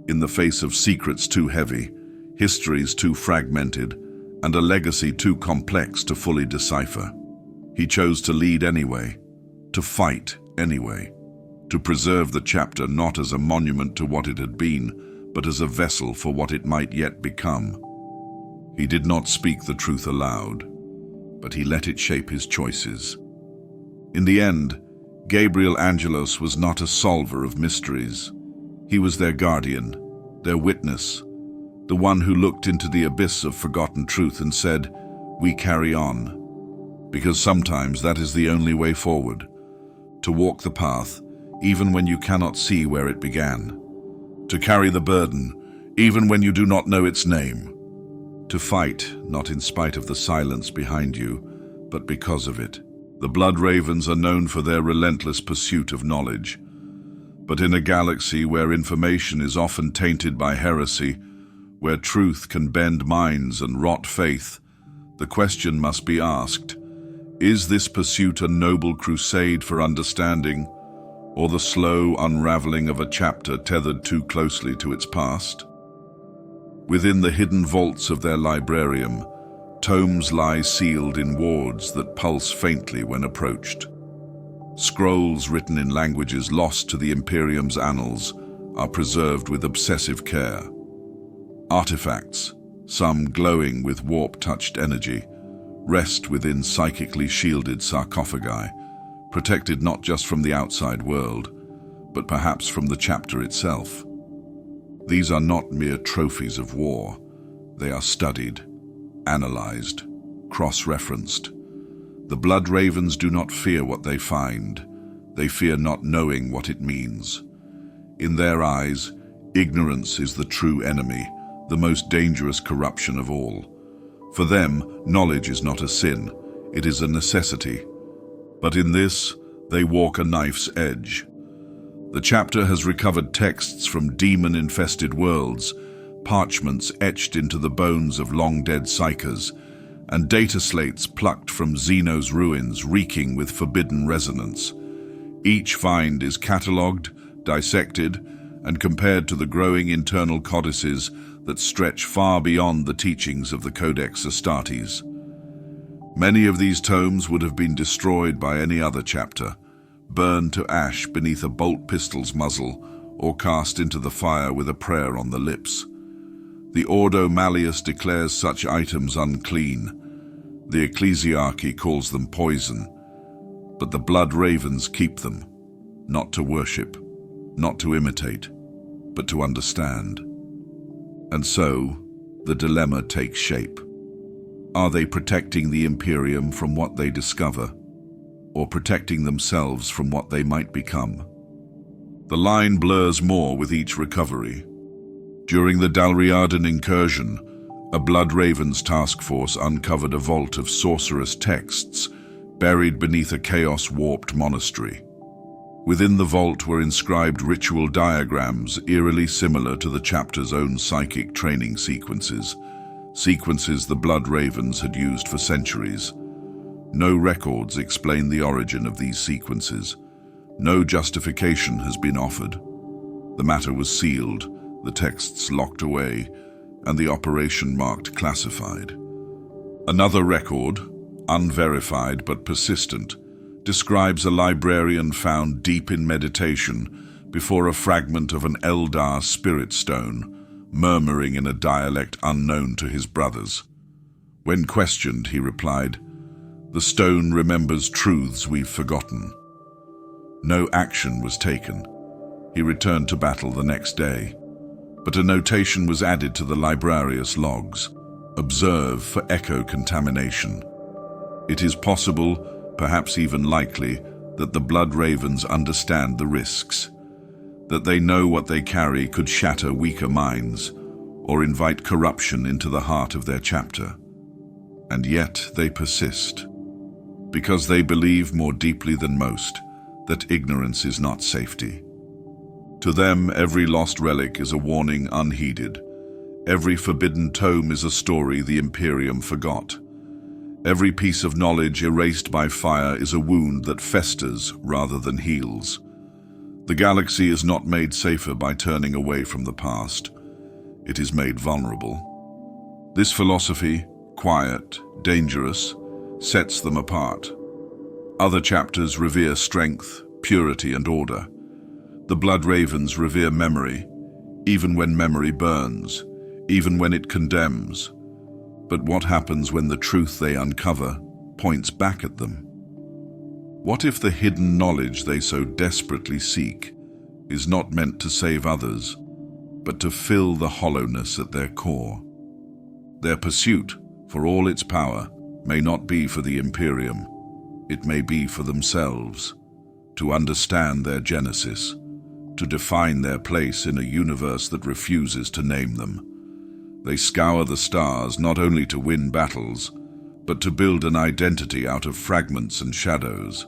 in the face of secrets too heavy, histories too fragmented, and a legacy too complex to fully decipher. He chose to lead anyway, to fight anyway, to preserve the chapter not as a monument to what it had been, but as a vessel for what it might yet become. He did not speak the truth aloud, but he let it shape his choices. In the end, Gabriel Angelos was not a solver of mysteries. He was their guardian, their witness, the one who looked into the abyss of forgotten truth and said, "We carry on." Because sometimes that is the only way forward, to walk the path, even when you cannot see where it began, to carry the burden, even when you do not know its name, to fight, not in spite of the silence behind you, but because of it. The Blood Ravens are known for their relentless pursuit of knowledge, but in a galaxy where information is often tainted by heresy, where truth can bend minds and rot faith, the question must be asked, is this pursuit a noble crusade for understanding, or the slow unraveling of a chapter tethered too closely to its past? Within the hidden vaults of their librarium, tomes lie sealed in wards that pulse faintly when approached. Scrolls written in languages lost to the Imperium's annals are preserved with obsessive care. Artifacts, some glowing with warp-touched energy, rest within psychically shielded sarcophagi, protected not just from the outside world, but perhaps from the chapter itself. These are not mere trophies of war. They are studied, analyzed, cross-referenced. The Blood Ravens do not fear what they find. They fear not knowing what it means. In their eyes, ignorance is the true enemy, the most dangerous corruption of all. For them, knowledge is not a sin, it is a necessity. But in this, they walk a knife's edge. The chapter has recovered texts from demon-infested worlds, parchments etched into the bones of long-dead psychers, and data slates plucked from Xeno's ruins reeking with forbidden resonance. Each find is catalogued, dissected, and compared to the growing internal codices that stretch far beyond the teachings of the Codex Astartes. Many of these tomes would have been destroyed by any other chapter, burned to ash beneath a bolt pistol's muzzle, or cast into the fire with a prayer on the lips. The Ordo Malleus declares such items unclean. The Ecclesiarchy calls them poison. But the Blood Ravens keep them, not to worship, not to imitate, but to understand. And so, the dilemma takes shape. Are they protecting the Imperium from what they discover, or protecting themselves from what they might become? The line blurs more with each recovery. During the Dalriadan incursion, a Blood Ravens task force uncovered a vault of sorcerous texts buried beneath a chaos-warped monastery. Within the vault were inscribed ritual diagrams eerily similar to the chapter's own psychic training sequences the Blood Ravens had used for centuries. No records explain the origin of these sequences. No justification has been offered. The matter was sealed, the texts locked away, and the operation marked classified. Another record, unverified but persistent, describes a librarian found deep in meditation before a fragment of an Eldar spirit stone, murmuring in a dialect unknown to his brothers. When questioned, he replied, "The stone remembers truths we've forgotten." No action was taken. He returned to battle the next day, but a notation was added to the Librarius logs: "Observe for echo contamination." It is possible, perhaps even likely, that the Blood Ravens understand the risks, that they know what they carry could shatter weaker minds or invite corruption into the heart of their chapter. And yet they persist, because they believe more deeply than most that ignorance is not safety. To them, every lost relic is a warning unheeded. Every forbidden tome is a story the Imperium forgot. Every piece of knowledge erased by fire is a wound that festers rather than heals. The galaxy is not made safer by turning away from the past. It is made vulnerable. This philosophy, quiet, dangerous, sets them apart. Other chapters revere strength, purity, and order. The Blood Ravens revere memory, even when memory burns, even when it condemns. But what happens when the truth they uncover points back at them? What if the hidden knowledge they so desperately seek is not meant to save others, but to fill the hollowness at their core? Their pursuit, for all its power, may not be for the Imperium. It may be for themselves, to understand their genesis, to define their place in a universe that refuses to name them. They scour the stars not only to win battles, but to build an identity out of fragments and shadows.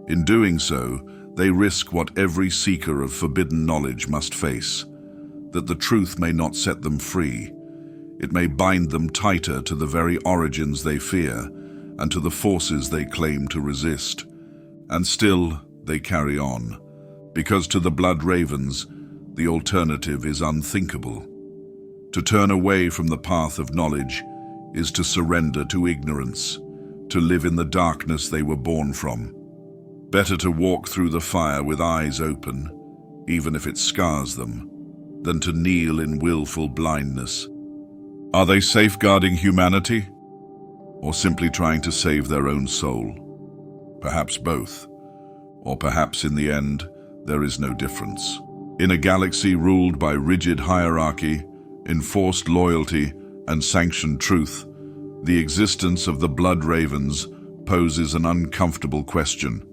In doing so, they risk what every seeker of forbidden knowledge must face, that the truth may not set them free. It may bind them tighter to the very origins they fear and to the forces they claim to resist. And still, they carry on, because to the Blood Ravens, the alternative is unthinkable. To turn away from the path of knowledge is to surrender to ignorance, to live in the darkness they were born from. Better to walk through the fire with eyes open, even if it scars them, than to kneel in willful blindness. Are they safeguarding humanity, or simply trying to save their own soul? Perhaps both, or perhaps in the end, there is no difference. In a galaxy ruled by rigid hierarchy, enforced loyalty, and sanctioned truth, the existence of the Blood Ravens poses an uncomfortable question,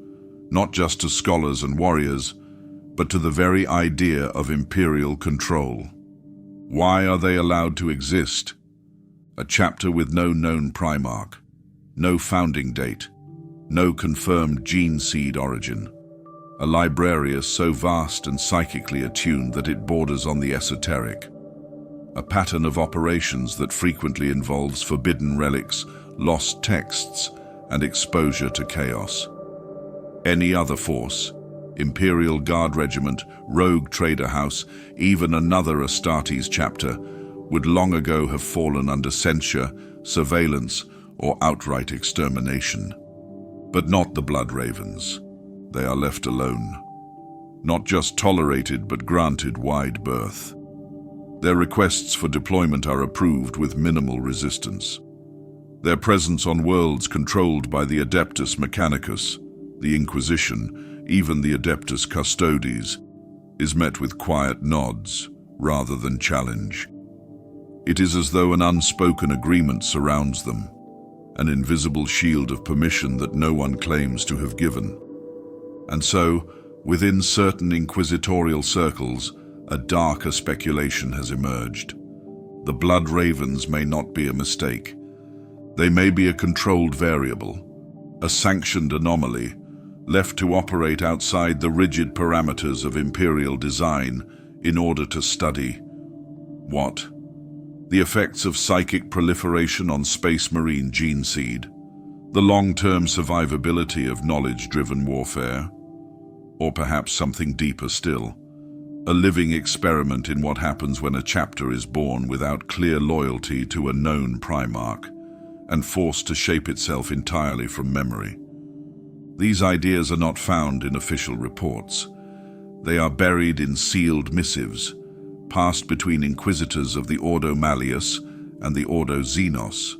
not just to scholars and warriors, but to the very idea of imperial control. Why are they allowed to exist? A chapter with no known Primarch, no founding date, no confirmed gene seed origin. A Librarius so vast and psychically attuned that it borders on the esoteric. A pattern of operations that frequently involves forbidden relics, lost texts, and exposure to chaos. Any other force, Imperial Guard Regiment, Rogue Trader House, even another Astartes chapter, would long ago have fallen under censure, surveillance, or outright extermination. But not the Blood Ravens. They are left alone. Not just tolerated, but granted wide berth. Their requests for deployment are approved with minimal resistance. Their presence on worlds controlled by the Adeptus Mechanicus, the Inquisition, even the Adeptus Custodes, is met with quiet nods rather than challenge. It is as though an unspoken agreement surrounds them, an invisible shield of permission that no one claims to have given. And so, within certain inquisitorial circles, a darker speculation has emerged. The Blood Ravens may not be a mistake. They may be a controlled variable, a sanctioned anomaly, left to operate outside the rigid parameters of imperial design in order to study what? The effects of psychic proliferation on space marine gene seed, the long-term survivability of knowledge-driven warfare, or perhaps something deeper still, a living experiment in what happens when a chapter is born without clear loyalty to a known Primarch, and forced to shape itself entirely from memory. These ideas are not found in official reports. They are buried in sealed missives, passed between inquisitors of the Ordo Malleus and the Ordo Xenos,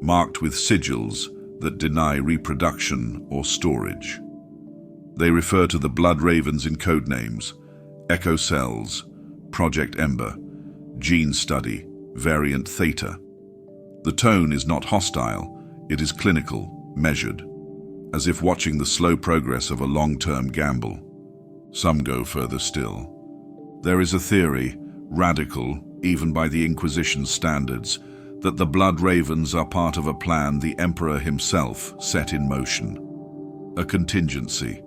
marked with sigils that deny reproduction or storage. They refer to the Blood Ravens in code names: Echo Cells, Project Ember, Gene Study, Variant Theta. The tone is not hostile, it is clinical, measured, as if watching the slow progress of a long-term gamble. Some go further still. There is a theory, radical even by the Inquisition standards, that the Blood Ravens are part of a plan the Emperor himself set in motion. A contingency.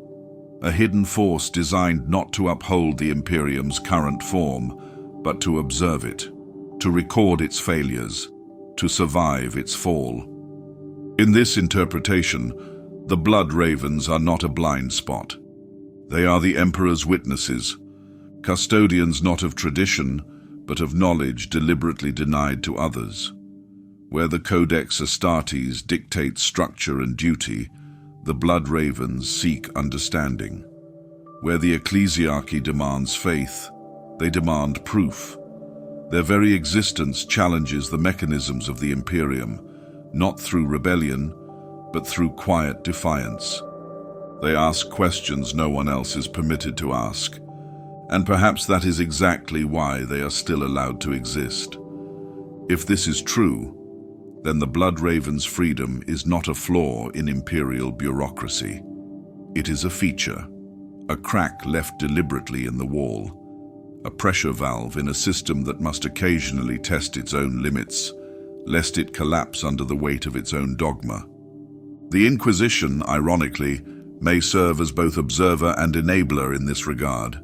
A hidden force designed not to uphold the Imperium's current form, but to observe it, to record its failures, to survive its fall. In this interpretation, the Blood Ravens are not a blind spot. They are the Emperor's witnesses, custodians not of tradition, but of knowledge deliberately denied to others. Where the Codex Astartes dictates structure and duty, the Blood Ravens seek understanding. Where the ecclesiarchy demands faith, they demand proof. Their very existence challenges the mechanisms of the Imperium, not through rebellion, but through quiet defiance. They ask questions no one else is permitted to ask, and perhaps that is exactly why they are still allowed to exist. If this is true, then the Blood Raven's freedom is not a flaw in imperial bureaucracy. It is a feature, a crack left deliberately in the wall, a pressure valve in a system that must occasionally test its own limits, lest it collapse under the weight of its own dogma. The Inquisition, ironically, may serve as both observer and enabler in this regard.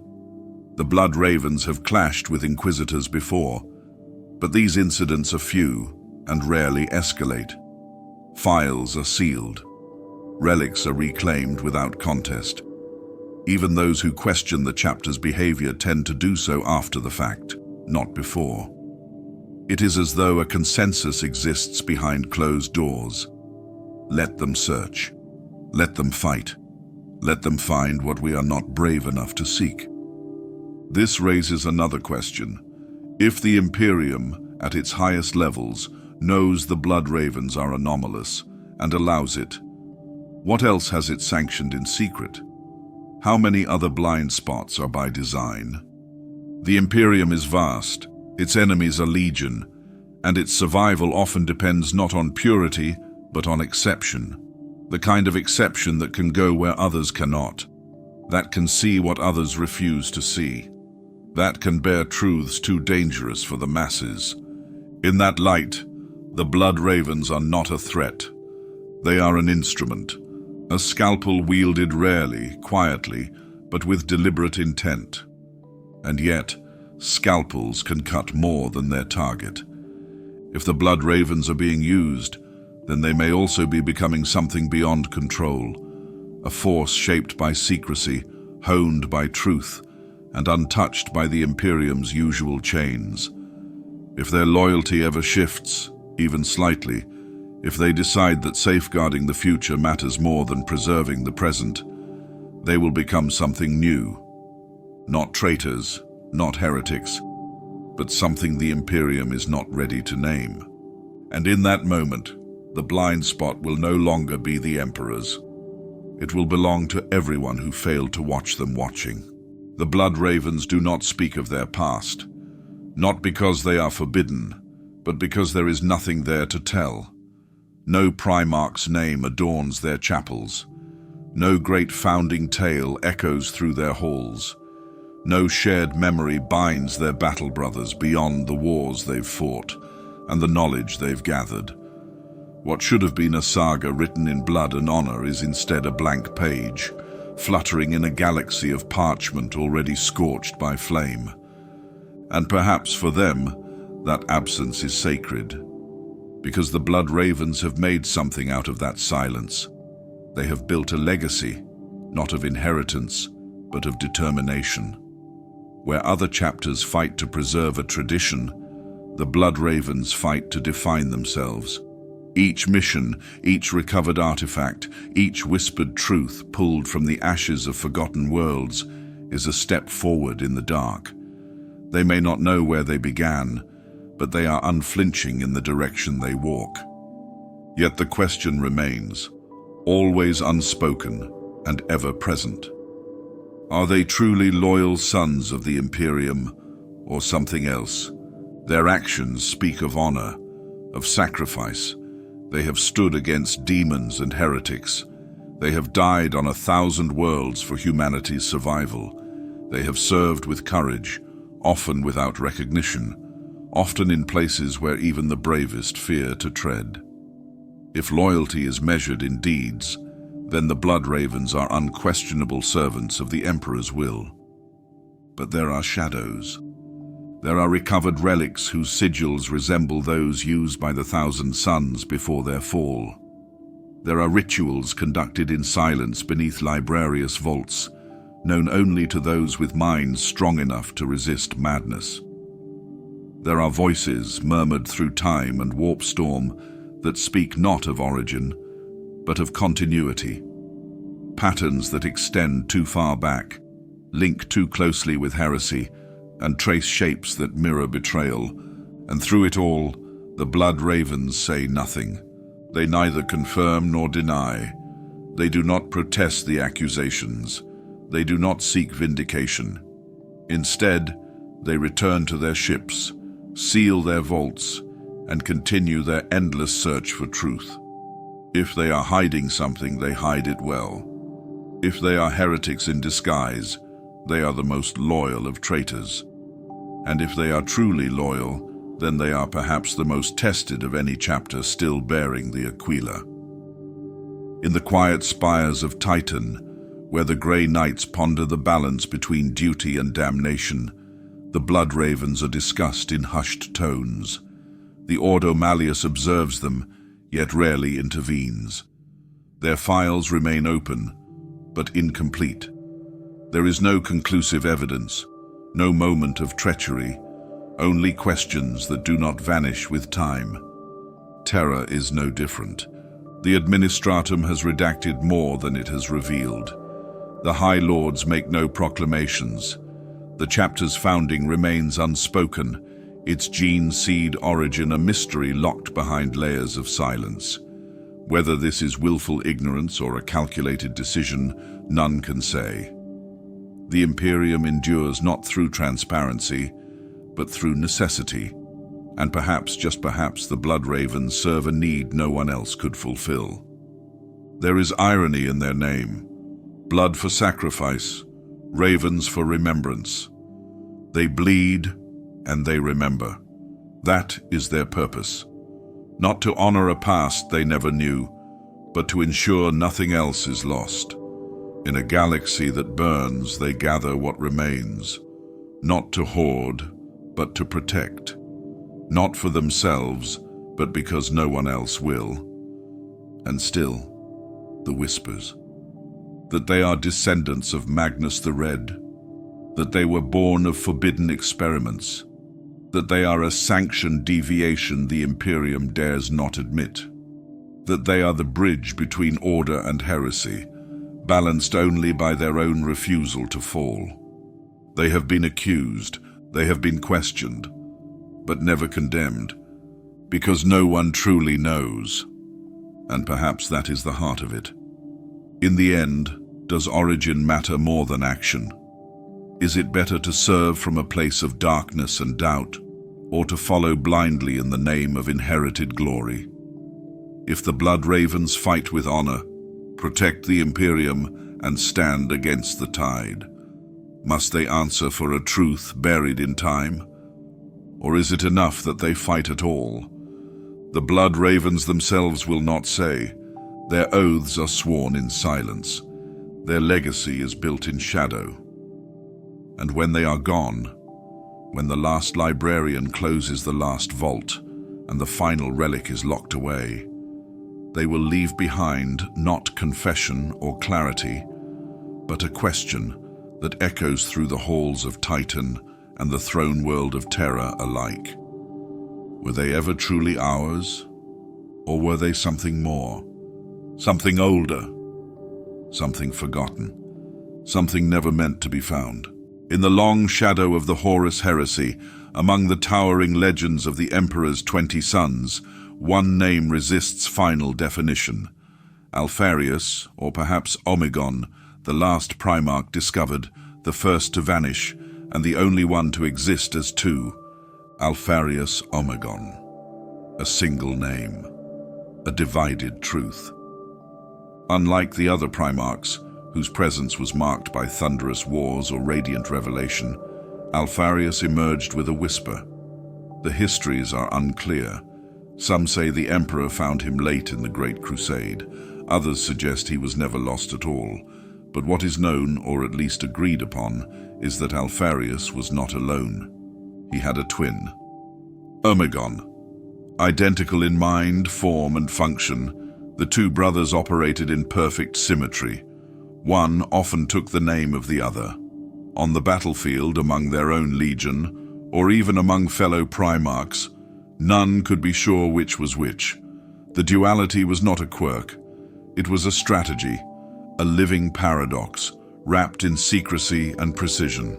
The Blood Ravens have clashed with Inquisitors before, but these incidents are few and rarely escalate. Files are sealed. Relics are reclaimed without contest. Even those who question the chapter's behavior tend to do so after the fact, not before. It is as though a consensus exists behind closed doors. Let them search. Let them fight. Let them find what we are not brave enough to seek. This raises another question. If the Imperium, at its highest levels, knows the Blood Ravens are anomalous and allows it, what else has it sanctioned in secret? How many other blind spots are by design? The Imperium is vast, its enemies are legion, and its survival often depends not on purity, but on exception. The kind of exception that can go where others cannot, that can see what others refuse to see, that can bear truths too dangerous for the masses. In that light, the Blood Ravens are not a threat. They are an instrument, a scalpel wielded rarely, quietly, but with deliberate intent. And yet, scalpels can cut more than their target. If the Blood Ravens are being used, then they may also be becoming something beyond control, a force shaped by secrecy, honed by truth, and untouched by the Imperium's usual chains. If their loyalty ever shifts, even slightly, if they decide that safeguarding the future matters more than preserving the present, they will become something new. Not traitors, not heretics, but something the Imperium is not ready to name. And in that moment, the blind spot will no longer be the Emperor's. It will belong to everyone who failed to watch them watching. The Blood Ravens do not speak of their past, not because they are forbidden, but because there is nothing there to tell. No Primarch's name adorns their chapels. No great founding tale echoes through their halls. No shared memory binds their battle brothers beyond the wars they've fought and the knowledge they've gathered. What should have been a saga written in blood and honor is instead a blank page, fluttering in a galaxy of parchment already scorched by flame. And perhaps for them, that absence is sacred, because the Blood Ravens have made something out of that silence. They have built a legacy, not of inheritance, but of determination. Where other chapters fight to preserve a tradition, the Blood Ravens fight to define themselves. Each mission, each recovered artifact, each whispered truth pulled from the ashes of forgotten worlds is a step forward in the dark. They may not know where they began, but they are unflinching in the direction they walk. Yet the question remains, always unspoken and ever present. Are they truly loyal sons of the Imperium, or something else? Their actions speak of honor, of sacrifice. They have stood against demons and heretics. They have died on 1,000 worlds for humanity's survival. They have served with courage, often without recognition, often in places where even the bravest fear to tread. If loyalty is measured in deeds, then the Blood Ravens are unquestionable servants of the Emperor's will. But there are shadows. There are recovered relics whose sigils resemble those used by the 1,000 Suns before their fall. There are rituals conducted in silence beneath Librarius vaults, known only to those with minds strong enough to resist madness. There are voices murmured through time and warp storm that speak not of origin, but of continuity. Patterns that extend too far back, link too closely with heresy, and trace shapes that mirror betrayal. And through it all, the Blood Ravens say nothing. They neither confirm nor deny. They do not protest the accusations. They do not seek vindication. Instead, they return to their ships, seal their vaults, and continue their endless search for truth. If they are hiding something, they hide it well. If they are heretics in disguise, they are the most loyal of traitors. And if they are truly loyal, then they are perhaps the most tested of any chapter still bearing the Aquila. In the quiet spires of Titan, where the grey knights ponder the balance between duty and damnation, the Blood Ravens are discussed in hushed tones. The Ordo Malleus observes them, yet rarely intervenes. Their files remain open, but incomplete. There is no conclusive evidence, no moment of treachery, only questions that do not vanish with time. Terra is no different. The Administratum has redacted more than it has revealed. The High Lords make no proclamations. The chapter's founding remains unspoken, its gene seed origin a mystery locked behind layers of silence. Whether this is willful ignorance or a calculated decision, none can say. The Imperium endures not through transparency, but through necessity, and perhaps, just perhaps, the Blood Ravens serve a need no one else could fulfill. There is irony in their name. Blood for sacrifice, ravens for remembrance. They bleed and they remember. That is their purpose. Not to honor a past they never knew, but to ensure nothing else is lost. In a galaxy that burns, they gather what remains, not to hoard, but to protect. Not for themselves, but because no one else will. And still, the whispers. That they are descendants of Magnus the Red, that they were born of forbidden experiments, that they are a sanctioned deviation the Imperium dares not admit, that they are the bridge between order and heresy, balanced only by their own refusal to fall. They have been accused, they have been questioned, but never condemned, because no one truly knows, and perhaps that is the heart of it. In the end, does origin matter more than action? Is it better to serve from a place of darkness and doubt, or to follow blindly in the name of inherited glory? If the Blood Ravens fight with honor, protect the Imperium, and stand against the tide, must they answer for a truth buried in time? Or is it enough that they fight at all? The Blood Ravens themselves will not say. Their oaths are sworn in silence. Their legacy is built in shadow. And when they are gone, when the last librarian closes the last vault and the final relic is locked away, they will leave behind not confession or clarity, but a question that echoes through the halls of Titan and the throne world of Terra alike. Were they ever truly ours? Or were they something more? Something older? Something forgotten? Something never meant to be found? In the long shadow of the Horus heresy, among the towering legends of the Emperor's 20 sons, one name resists final definition. Alpharius, or perhaps Omegon, the last Primarch discovered, the first to vanish, and the only one to exist as two. Alpharius Omegon. A single name. A divided truth. Unlike the other Primarchs, whose presence was marked by thunderous wars or radiant revelation, Alpharius emerged with a whisper. The histories are unclear. Some say the Emperor found him late in the Great Crusade. Others suggest he was never lost at all. But what is known, or at least agreed upon, is that Alpharius was not alone. He had a twin. Omegon. Identical in mind, form, and function, the two brothers operated in perfect symmetry. One often took the name of the other. On the battlefield, among their own legion, or even among fellow Primarchs, none could be sure which was which. The duality was not a quirk. It was a strategy, a living paradox, wrapped in secrecy and precision.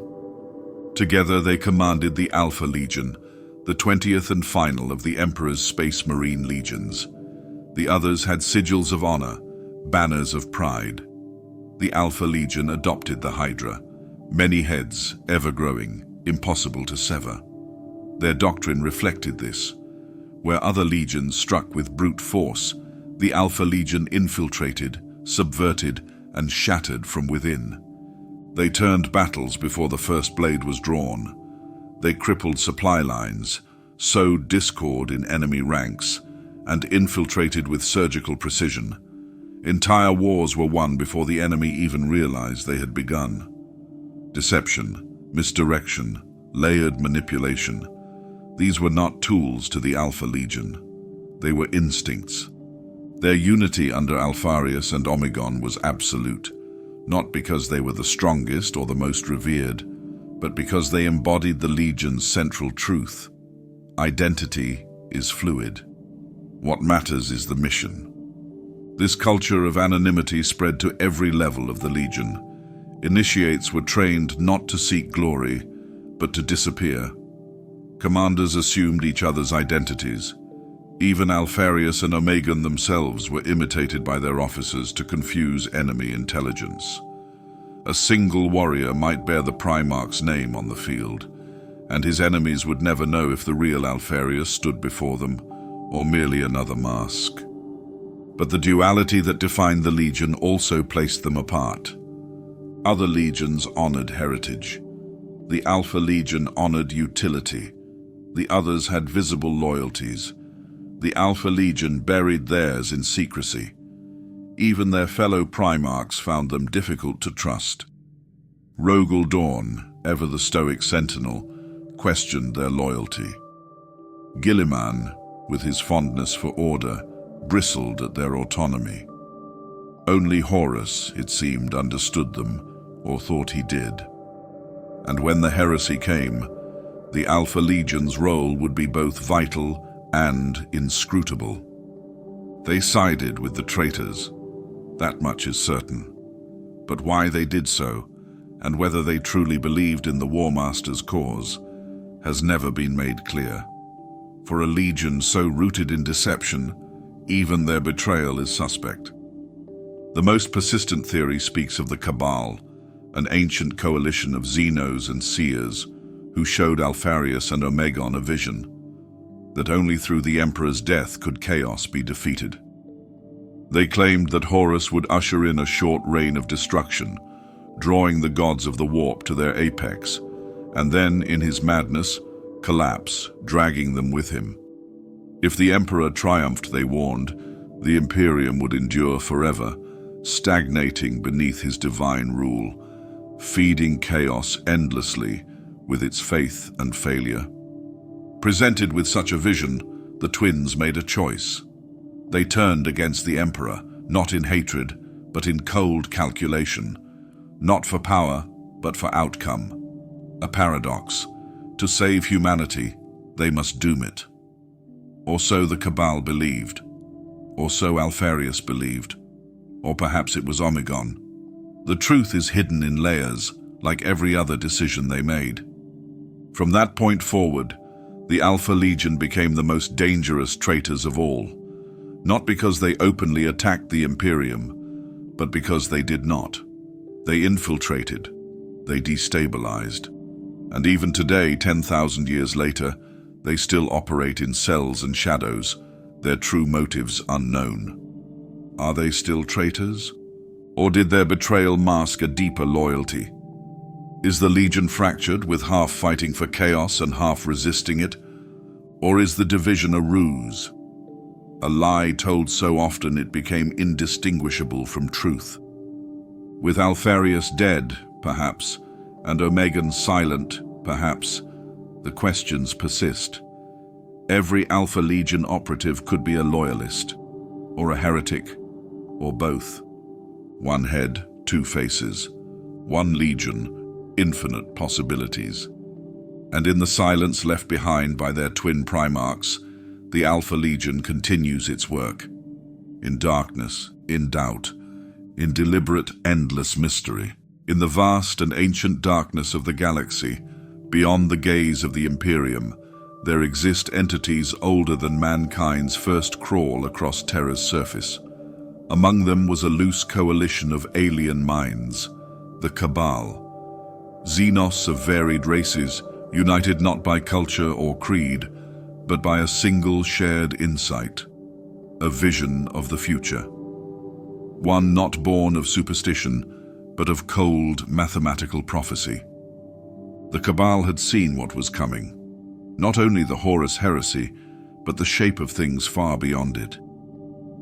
Together they commanded the Alpha Legion, the 20th and final of the Emperor's Space Marine legions. The others had sigils of honor, banners of pride. The Alpha Legion adopted the Hydra, many heads, ever-growing, impossible to sever. Their doctrine reflected this. Where other legions struck with brute force, the Alpha Legion infiltrated, subverted, and shattered from within. They turned battles before the first blade was drawn. They crippled supply lines, sowed discord in enemy ranks, and infiltrated with surgical precision. Entire wars were won before the enemy even realized they had begun. Deception, misdirection, layered manipulation. These were not tools to the Alpha Legion. They were instincts. Their unity under Alpharius and Omegon was absolute, not because they were the strongest or the most revered, but because they embodied the Legion's central truth. Identity is fluid. What matters is the mission. This culture of anonymity spread to every level of the Legion. Initiates were trained not to seek glory, but to disappear. Commanders assumed each other's identities. Even Alpharius and Omegon themselves were imitated by their officers to confuse enemy intelligence. A single warrior might bear the Primarch's name on the field, and his enemies would never know if the real Alpharius stood before them, or merely another mask. But the duality that defined the Legion also placed them apart. Other legions honored heritage. The Alpha Legion honored utility. The others had visible loyalties. The Alpha Legion buried theirs in secrecy. Even their fellow Primarchs found them difficult to trust. Rogel Dawn, ever the stoic sentinel, questioned their loyalty. Guilliman, with his fondness for order, bristled at their autonomy. Only Horus, it seemed, understood them, or thought he did. And when the heresy came, the Alpha Legion's role would be both vital and inscrutable. They sided with the traitors. That much is certain. But why they did so, and whether they truly believed in the War Master's cause, has never been made clear. For a legion so rooted in deception, even their betrayal is suspect. The most persistent theory speaks of the Cabal, an ancient coalition of Xenos and Seers who showed Alpharius and Omegon a vision, that only through the Emperor's death could chaos be defeated. They claimed that Horus would usher in a short reign of destruction, drawing the gods of the warp to their apex, and then, in his madness, collapse, dragging them with him. If the Emperor triumphed, they warned, the Imperium would endure forever, stagnating beneath his divine rule, feeding chaos endlessly with its faith and failure. Presented with such a vision, the twins made a choice. They turned against the Emperor, not in hatred, but in cold calculation, not for power, but for outcome. A paradox. To save humanity, they must doom it. Or so the Cabal believed. or so Alfarius believed. Or perhaps it was Omegon. The truth is hidden in layers, like every other decision they made. From that point forward, the Alpha Legion became the most dangerous traitors of all, not because they openly attacked the Imperium, but because they did not. They infiltrated, they destabilized, and even today, 10,000 years later, they still operate in cells and shadows, their true motives unknown. Are they still traitors? Or did their betrayal mask a deeper loyalty? Is the Legion fractured, with half fighting for chaos and half resisting it? Or is the division a ruse? A lie told so often it became indistinguishable from truth. With Alfarius dead, perhaps, and Omegon silent, perhaps, the questions persist. Every Alpha Legion operative could be a loyalist, or a heretic, or both. One head, two faces. One legion, infinite possibilities. And in the silence left behind by their twin Primarchs, the Alpha Legion continues its work. In darkness, in doubt, in deliberate, endless mystery. In the vast and ancient darkness of the galaxy, beyond the gaze of the Imperium, there exist entities older than mankind's first crawl across Terra's surface. Among them was a loose coalition of alien minds, the Cabal. Xenos of varied races, united not by culture or creed, but by a single shared insight, a vision of the future. One not born of superstition, but of cold mathematical prophecy. The Cabal had seen what was coming, not only the Horus heresy, but the shape of things far beyond it.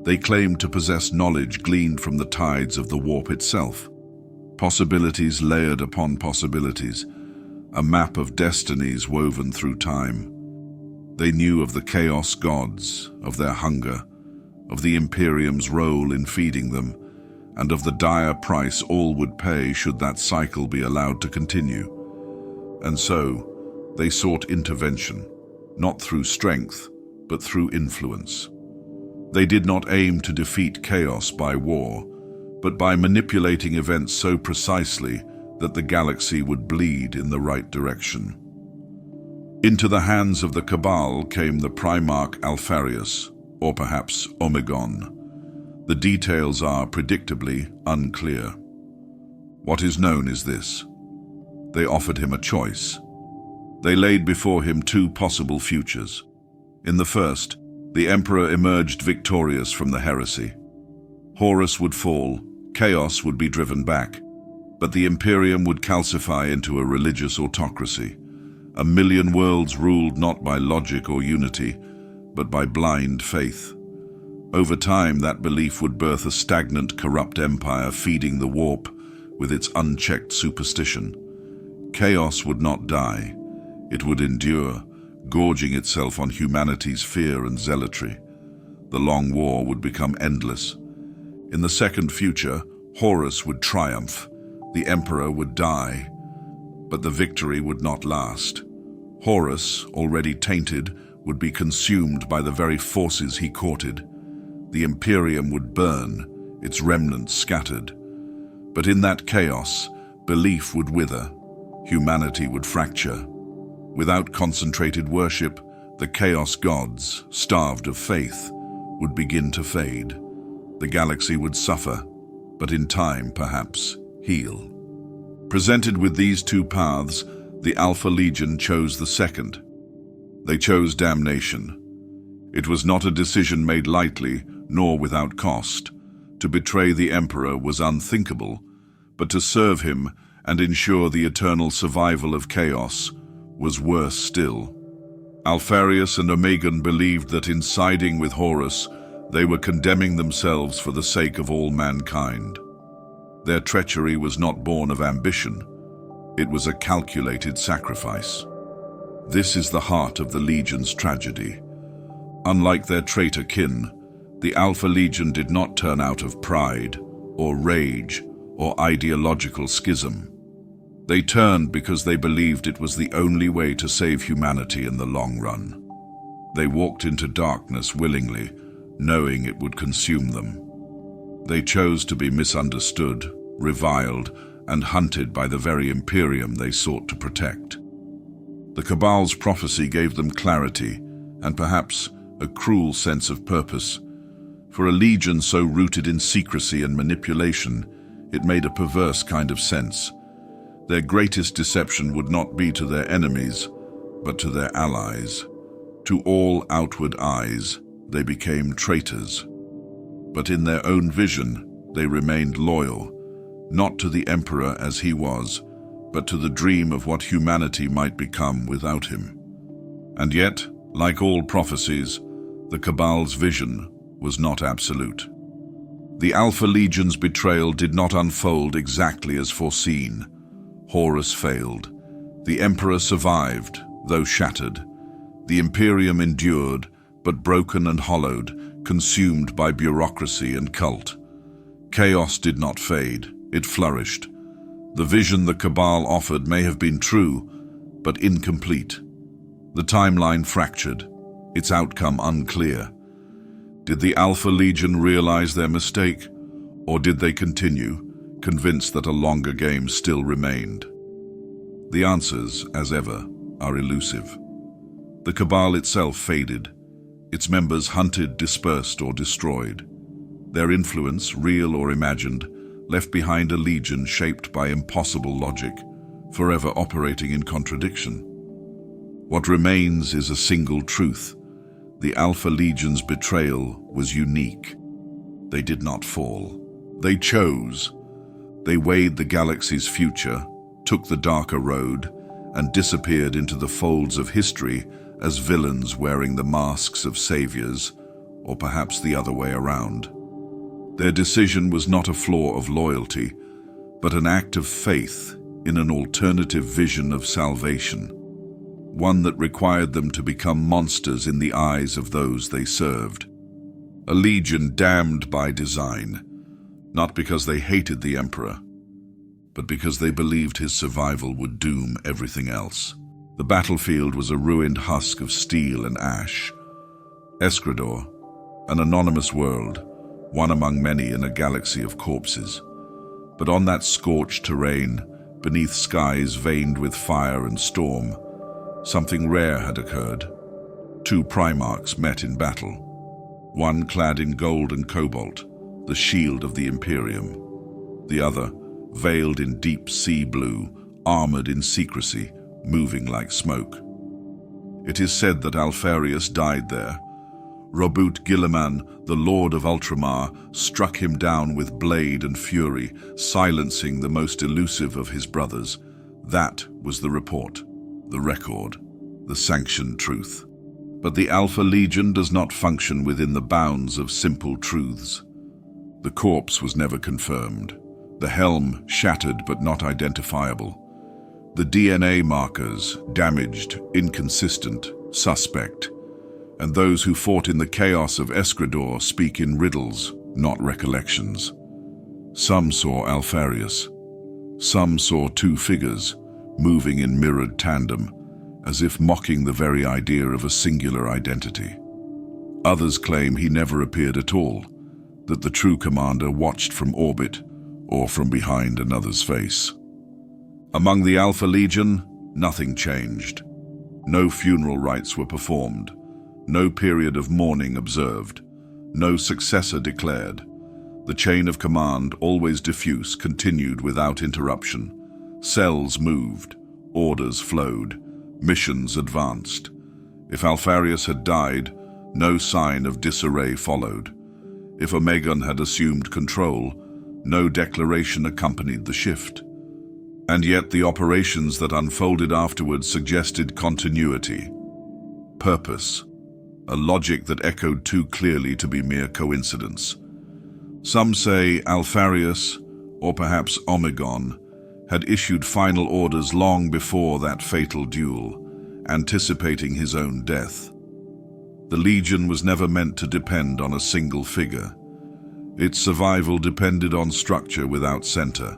They claimed to possess knowledge gleaned from the tides of the warp itself, possibilities layered upon possibilities, a map of destinies woven through time. They knew of the Chaos Gods, of their hunger, of the Imperium's role in feeding them, and of the dire price all would pay should that cycle be allowed to continue. And so, they sought intervention, not through strength, but through influence. They did not aim to defeat chaos by war, but by manipulating events so precisely that the galaxy would bleed in the right direction. Into the hands of the Cabal came the Primarch Alfarius, or perhaps Omegon. The details are predictably unclear. What is known is this: they offered him a choice. They laid before him two possible futures. In the first, the Emperor emerged victorious from the heresy. Horus would fall, chaos would be driven back, but the Imperium would calcify into a religious autocracy, a million worlds ruled not by logic or unity, but by blind faith. Over time, that belief would birth a stagnant, corrupt empire feeding the warp with its unchecked superstition. Chaos would not die. It would endure, gorging itself on humanity's fear and zealotry. The long war would become endless. In the second future, Horus would triumph. The Emperor would die, but the victory would not last. Horus, already tainted, would be consumed by the very forces he courted. The Imperium would burn, its remnants scattered. But in that chaos, belief would wither, humanity would fracture. Without concentrated worship, the Chaos Gods, starved of faith, would begin to fade. The galaxy would suffer, but in time, perhaps, heal. Presented with these two paths, the Alpha Legion chose the second. They chose damnation. It was not a decision made lightly, nor without cost. To betray the Emperor was unthinkable, but to serve him and ensure the eternal survival of chaos was worse still. Alfarius and Omegon believed that in siding with Horus, they were condemning themselves for the sake of all mankind. Their treachery was not born of ambition. It was a calculated sacrifice. This is the heart of the Legion's tragedy. Unlike their traitor kin, the Alpha Legion did not turn out of pride, or rage, or ideological schism. They turned because they believed it was the only way to save humanity in the long run. They walked into darkness willingly, knowing it would consume them. They chose to be misunderstood, reviled, and hunted by the very Imperium they sought to protect. The Cabal's prophecy gave them clarity and perhaps a cruel sense of purpose. For a legion so rooted in secrecy and manipulation, it made a perverse kind of sense. Their greatest deception would not be to their enemies, but to their allies. To all outward eyes, they became traitors. But in their own vision, they remained loyal, not to the Emperor as he was, but to the dream of what humanity might become without him. And yet, like all prophecies, the Cabal's vision was not absolute. The Alpha Legion's betrayal did not unfold exactly as foreseen. Horus failed. The Emperor survived, though shattered. The Imperium endured, but broken and hollowed, consumed by bureaucracy and cult. Chaos did not fade, it flourished. The vision the Cabal offered may have been true, but incomplete. The timeline fractured, its outcome unclear. Did the Alpha Legion realize their mistake, or did they continue, convinced that a longer game still remained? The answers, as ever, are elusive. The Cabal itself faded, its members hunted, dispersed, or destroyed. Their influence, real or imagined, left behind a legion shaped by impossible logic, forever operating in contradiction. What remains is a single truth. The Alpha Legion's betrayal was unique. They did not fall. They chose. They weighed the galaxy's future, took the darker road, and disappeared into the folds of history as villains wearing the masks of saviors, or perhaps the other way around. Their decision was not a flaw of loyalty, but an act of faith in an alternative vision of salvation, one that required them to become monsters in the eyes of those they served. A legion damned by design, not because they hated the Emperor, but because they believed his survival would doom everything else. The battlefield was a ruined husk of steel and ash. Escrador, an anonymous world, one among many in a galaxy of corpses. But on that scorched terrain, beneath skies veined with fire and storm, something rare had occurred. Two Primarchs met in battle, one clad in gold and cobalt, the shield of the Imperium, the other veiled in deep sea blue, armored in secrecy, moving like smoke. It is said that Alfarius died there. Robut Guilliman, the Lord of Ultramar, struck him down with blade and fury, silencing the most elusive of his brothers. That was the report, the record, the sanctioned truth. But the Alpha Legion does not function within the bounds of simple truths. The corpse was never confirmed, the helm shattered but not identifiable. The DNA markers damaged, inconsistent, suspect, and those who fought in the chaos of Escrador speak in riddles, not recollections. Some saw Alfarius. Some saw two figures, moving in mirrored tandem, as if mocking the very idea of a singular identity. Others claim he never appeared at all, that the true commander watched from orbit or from behind another's face. Among the Alpha Legion, nothing changed. No funeral rites were performed, no period of mourning observed, no successor declared. The chain of command, always diffuse, continued without interruption. Cells moved, orders flowed, missions advanced. If Alfarius had died, no sign of disarray followed. If Omegon had assumed control, no declaration accompanied the shift. And yet the operations that unfolded afterwards suggested continuity, purpose, a logic that echoed too clearly to be mere coincidence. Some say Alfarius, or perhaps Omegon, had issued final orders long before that fatal duel, anticipating his own death. The Legion was never meant to depend on a single figure. Its survival depended on structure without center,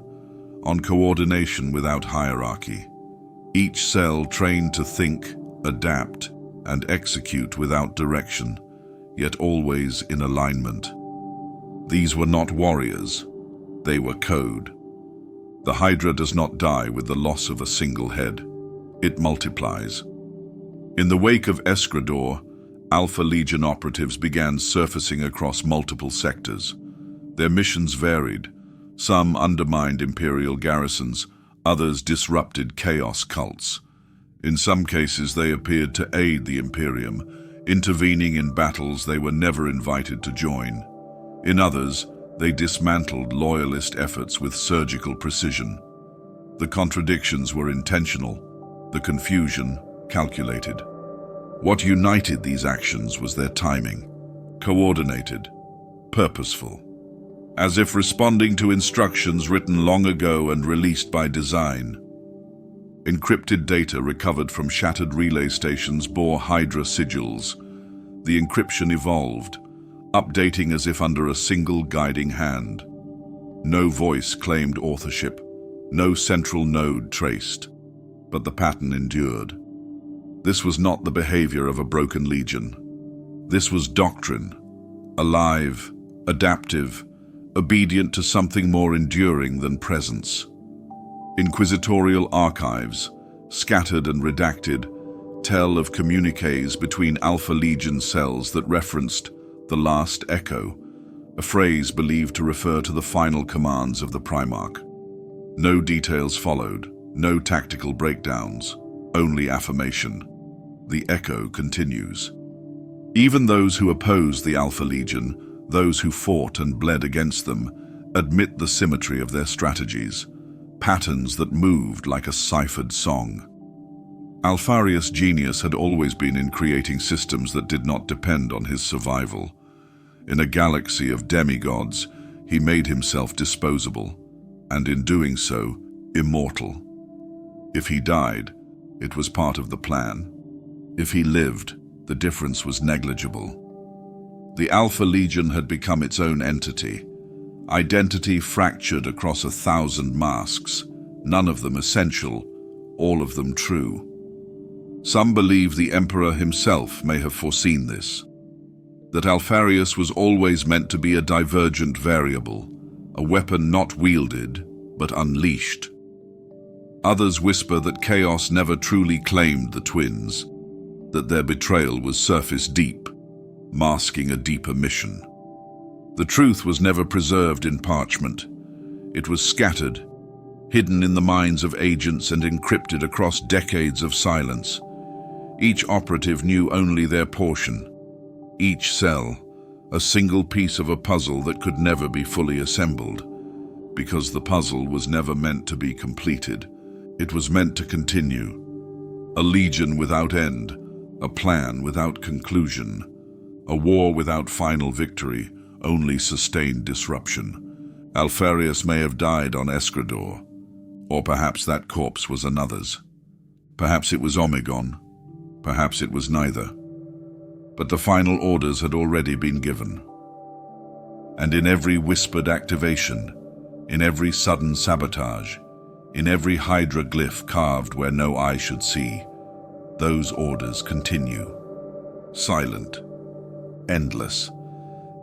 on coordination without hierarchy. Each cell trained to think, adapt, and execute without direction, yet always in alignment. These were not warriors, they were code. The Hydra does not die with the loss of a single head. It multiplies. In the wake of Escrador, Alpha Legion operatives began surfacing across multiple sectors. Their missions varied. Some undermined Imperial garrisons, others disrupted chaos cults. In some cases, they appeared to aid the Imperium, intervening in battles they were never invited to join. In others, they dismantled loyalist efforts with surgical precision. The contradictions were intentional, the confusion calculated. What united these actions was their timing, coordinated, purposeful, as if responding to instructions written long ago and released by design. Encrypted data recovered from shattered relay stations bore Hydra sigils. The encryption evolved, updating as if under a single guiding hand. No voice claimed authorship, no central node traced, but the pattern endured. This was not the behavior of a broken legion. This was Doctrine, alive, adaptive, obedient to something more enduring than presence. Inquisitorial archives, scattered and redacted, tell of communiques between Alpha Legion cells that referenced the last echo, a phrase believed to refer to the final commands of the Primarch. No details followed, no tactical breakdowns, only affirmation. The echo continues. Even those who oppose the Alpha Legion, those who fought and bled against them, admit the symmetry of their strategies, patterns that moved like a ciphered song. Alfarius' genius had always been in creating systems that did not depend on his survival. In a galaxy of demigods, he made himself disposable, and in doing so, immortal. If he died, it was part of the plan. If he lived, the difference was negligible. The Alpha Legion had become its own entity, identity fractured across 1,000 masks, none of them essential, all of them true. Some believe the Emperor himself may have foreseen this, that Alfarius was always meant to be a divergent variable, a weapon not wielded, but unleashed. Others whisper that Chaos never truly claimed the twins, that their betrayal was surface deep, masking a deeper mission. The truth was never preserved in parchment. It was scattered, hidden in the minds of agents and encrypted across decades of silence. Each operative knew only their portion. Each cell, a single piece of a puzzle that could never be fully assembled, because the puzzle was never meant to be completed. It was meant to continue. A legion without end, a plan without conclusion, a war without final victory, only sustained disruption. Alfarius may have died on Escrador, or perhaps that corpse was another's. Perhaps it was Omegon, perhaps it was neither. But the final orders had already been given. And in every whispered activation, in every sudden sabotage, in every Hydra glyph carved where no eye should see, those orders continue. Silent, endless,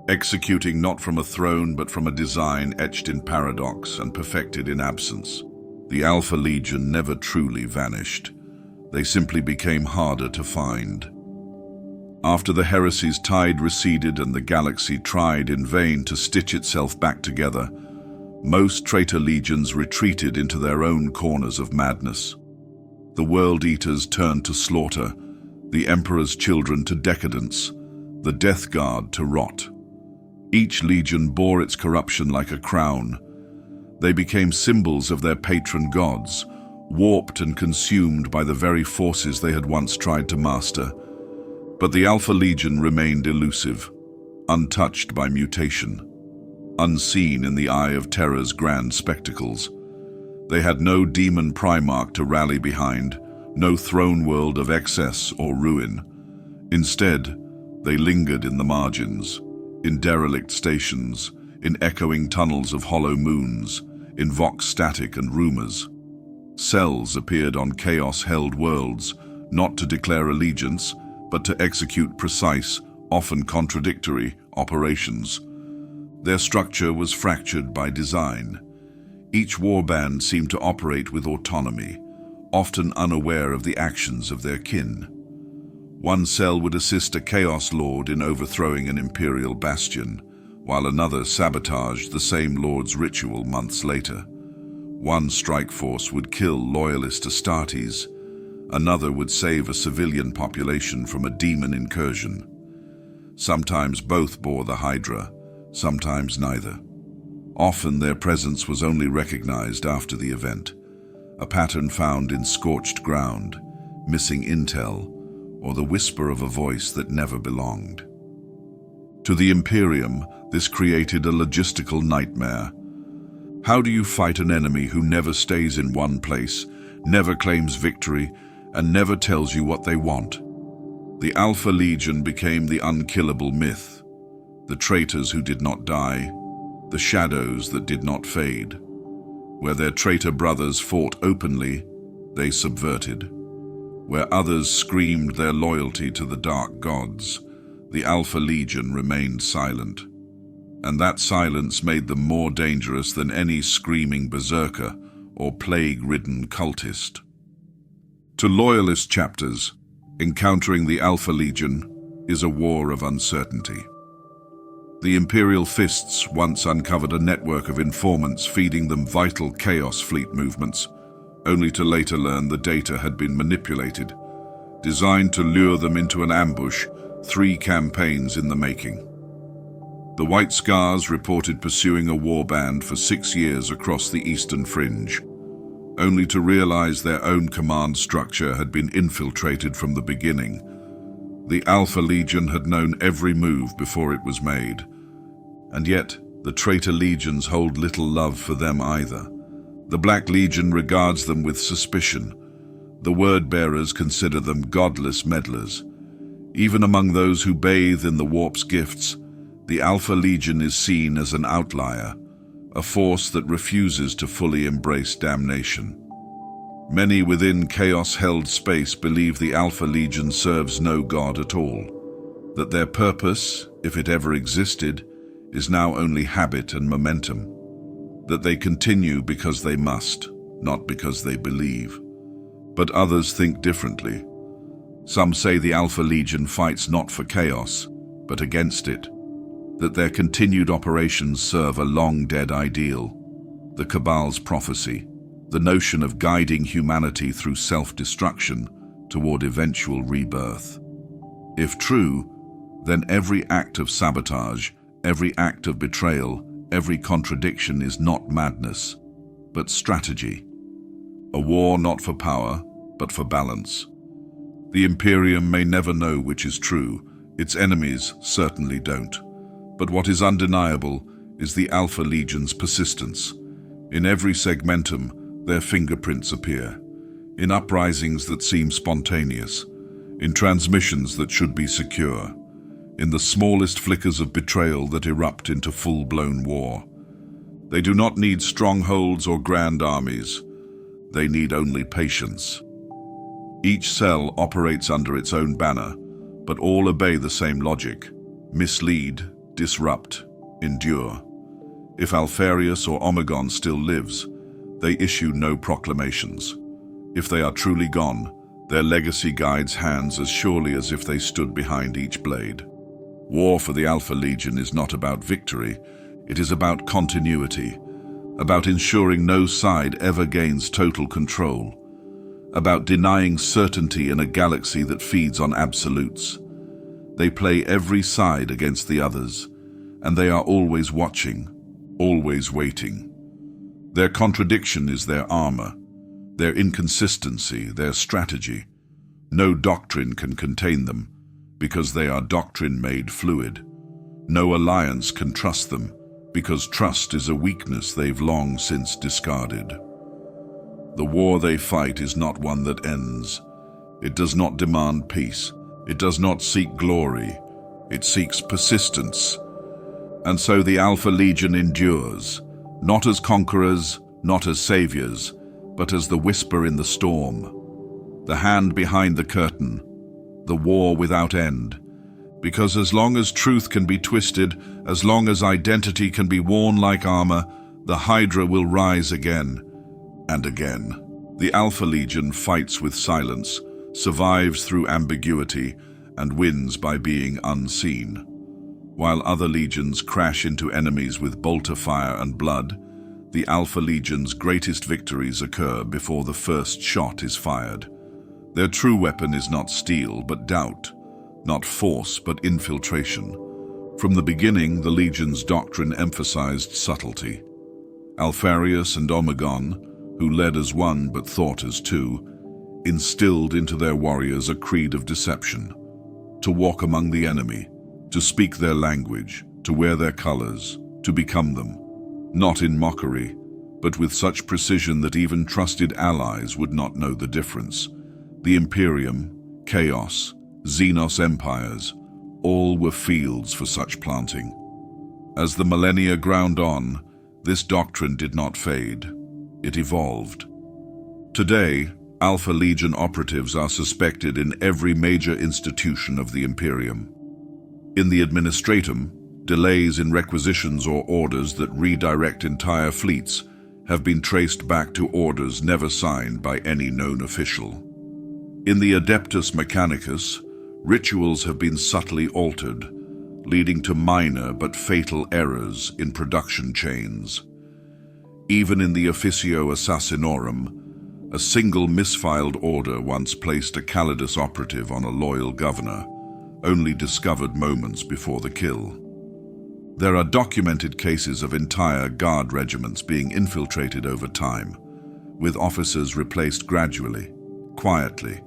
executing not from a throne but from a design etched in paradox and perfected in absence. The Alpha Legion never truly vanished. They simply became harder to find. After the heresy's tide receded and the galaxy tried in vain to stitch itself back together, most traitor legions retreated into their own corners of madness. The World Eaters turned to slaughter, the Emperor's children to decadence, the Death Guard to rot. Each legion bore its corruption like a crown. They became symbols of their patron gods, warped and consumed by the very forces they had once tried to master. But the Alpha Legion remained elusive, untouched by mutation, unseen in the eye of terror's grand spectacles. They had no demon Primarch to rally behind, no throne world of excess or ruin. Instead, they lingered in the margins, in derelict stations, in echoing tunnels of hollow moons, in vox static and rumors. Cells appeared on chaos-held worlds, not to declare allegiance, but to execute precise, often contradictory, operations. Their structure was fractured by design. Each warband seemed to operate with autonomy, often unaware of the actions of their kin. One cell would assist a Chaos Lord in overthrowing an Imperial bastion, while another sabotaged the same Lord's ritual months later. One strike force would kill loyalist Astartes, another would save a civilian population from a demon incursion. Sometimes both bore the Hydra, sometimes neither. Often their presence was only recognized after the event, a pattern found in scorched ground, missing intel, or the whisper of a voice that never belonged. To the Imperium, this created a logistical nightmare. How do you fight an enemy who never stays in one place, never claims victory, and never tells you what they want? The Alpha Legion became the unkillable myth, the traitors who did not die, the shadows that did not fade. Where their traitor brothers fought openly, they subverted. Where others screamed their loyalty to the dark gods, the Alpha Legion remained silent. And that silence made them more dangerous than any screaming berserker or plague-ridden cultist. To loyalist chapters, encountering the Alpha Legion is a war of uncertainty. The Imperial Fists once uncovered a network of informants feeding them vital Chaos Fleet movements, only to later learn the data had been manipulated, designed to lure them into an ambush, 3 campaigns in the making. The White Scars reported pursuing a warband for 6 years across the eastern fringe, only to realize their own command structure had been infiltrated from the beginning. The Alpha Legion had known every move before it was made, and yet the traitor legions hold little love for them either. The Black Legion regards them with suspicion. The word-bearers consider them godless meddlers. Even among those who bathe in the warp's gifts, the Alpha Legion is seen as an outlier, a force that refuses to fully embrace damnation. Many within chaos-held space believe the Alpha Legion serves no god at all, that their purpose, if it ever existed, is now only habit and momentum, that they continue because they must, not because they believe. But others think differently. Some say the Alpha Legion fights not for chaos, but against it, that their continued operations serve a long-dead ideal, the Cabal's prophecy, the notion of guiding humanity through self-destruction toward eventual rebirth. If true, then every act of sabotage, every act of betrayal, every contradiction is not madness, but strategy. A war not for power, but for balance. The Imperium may never know which is true, its enemies certainly don't. But what is undeniable is the Alpha Legion's persistence. In every segmentum, their fingerprints appear. In uprisings that seem spontaneous. In transmissions that should be secure. In the smallest flickers of betrayal that erupt into full-blown war. They do not need strongholds or grand armies. They need only patience. Each cell operates under its own banner, but all obey the same logic. Mislead, disrupt, endure. If Alfarius or Omegon still lives, they issue no proclamations. If they are truly gone, their legacy guides hands as surely as if they stood behind each blade. War for the Alpha Legion is not about victory, it is about continuity, about ensuring no side ever gains total control, about denying certainty in a galaxy that feeds on absolutes. They play every side against the others, and they are always watching, always waiting. Their contradiction is their armor, their inconsistency, their strategy. No doctrine can contain them, because they are doctrine made fluid. No alliance can trust them, because trust is a weakness they've long since discarded. The war they fight is not one that ends. It does not demand peace. It does not seek glory. It seeks persistence. And so the Alpha Legion endures, not as conquerors, not as saviors, but as the whisper in the storm, the hand behind the curtain, the war without end. Because as long as truth can be twisted, as long as identity can be worn like armor, the Hydra will rise again and again. The Alpha Legion fights with silence, survives through ambiguity, and wins by being unseen. While other legions crash into enemies with bolter fire and blood, the Alpha Legion's greatest victories occur before the first shot is fired. Their true weapon is not steel, but doubt, not force, but infiltration. From the beginning, the Legion's doctrine emphasized subtlety. Alpharius and Omegon, who led as one but thought as two, instilled into their warriors a creed of deception. To walk among the enemy, to speak their language, to wear their colors, to become them. Not in mockery, but with such precision that even trusted allies would not know the difference. The Imperium, Chaos, Xenos empires, all were fields for such planting. As the millennia ground on, this doctrine did not fade. It evolved. Today, Alpha Legion operatives are suspected in every major institution of the Imperium. In the Administratum, delays in requisitions or orders that redirect entire fleets have been traced back to orders never signed by any known official. In the Adeptus Mechanicus, rituals have been subtly altered, leading to minor but fatal errors in production chains. Even in the Officio Assassinorum, a single misfiled order once placed a Calidus operative on a loyal governor, only discovered moments before the kill. There are documented cases of entire guard regiments being infiltrated over time, with officers replaced gradually, quietly,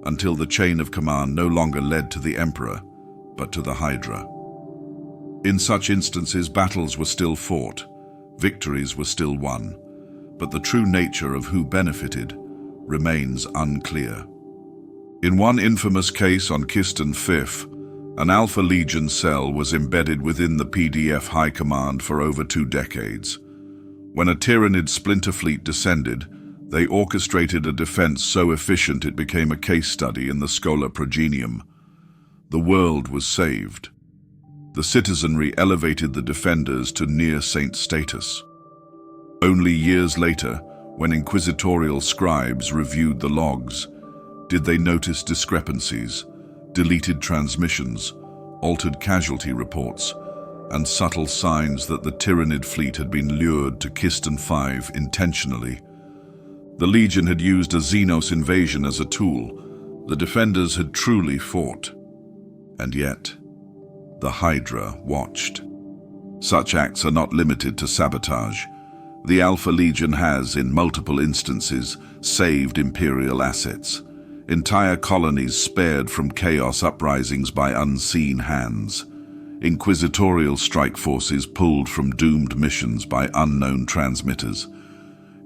until the chain of command no longer led to the Emperor, but to the Hydra. In such instances, battles were still fought, victories were still won, but the true nature of who benefited remains unclear. In one infamous case on Kiston 5th, an Alpha Legion cell was embedded within the PDF High Command for over 2 decades. When a Tyranid splinter fleet descended, they orchestrated a defense so efficient it became a case study in the Schola Progenium. The world was saved. The citizenry elevated the defenders to near-saint status. Only years later, when inquisitorial scribes reviewed the logs, did they notice discrepancies, deleted transmissions, altered casualty reports, and subtle signs that the Tyranid fleet had been lured to Kiston 5 intentionally. The Legion had used a Xenos invasion as a tool. The defenders had truly fought. And yet, the Hydra watched. Such acts are not limited to sabotage. The Alpha Legion has, in multiple instances, saved Imperial assets. Entire colonies spared from chaos uprisings by unseen hands. Inquisitorial strike forces pulled from doomed missions by unknown transmitters.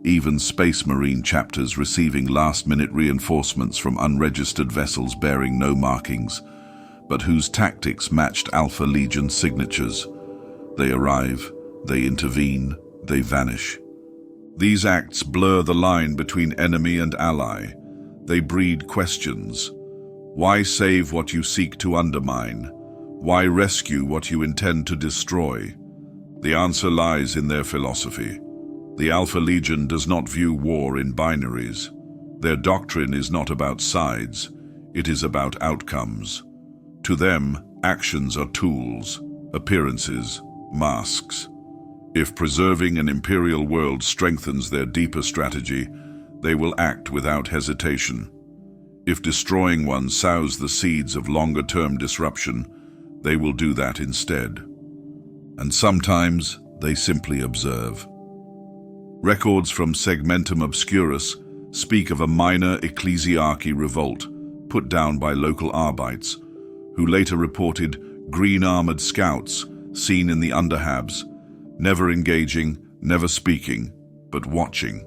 Even Space Marine chapters receiving last-minute reinforcements from unregistered vessels bearing no markings, but whose tactics matched Alpha Legion signatures. They arrive, they intervene, they vanish. These acts blur the line between enemy and ally. They breed questions. Why save what you seek to undermine? Why rescue what you intend to destroy? The answer lies in their philosophy. The Alpha Legion does not view war in binaries. Their doctrine is not about sides, it is about outcomes. To them, actions are tools, appearances, masks. If preserving an imperial world strengthens their deeper strategy, they will act without hesitation. If destroying one sows the seeds of longer-term disruption, they will do that instead. And sometimes they simply observe. Records from Segmentum Obscurus speak of a minor ecclesiarchy revolt put down by local Arbites, who later reported green-armored scouts seen in the underhabs, never engaging, never speaking, but watching.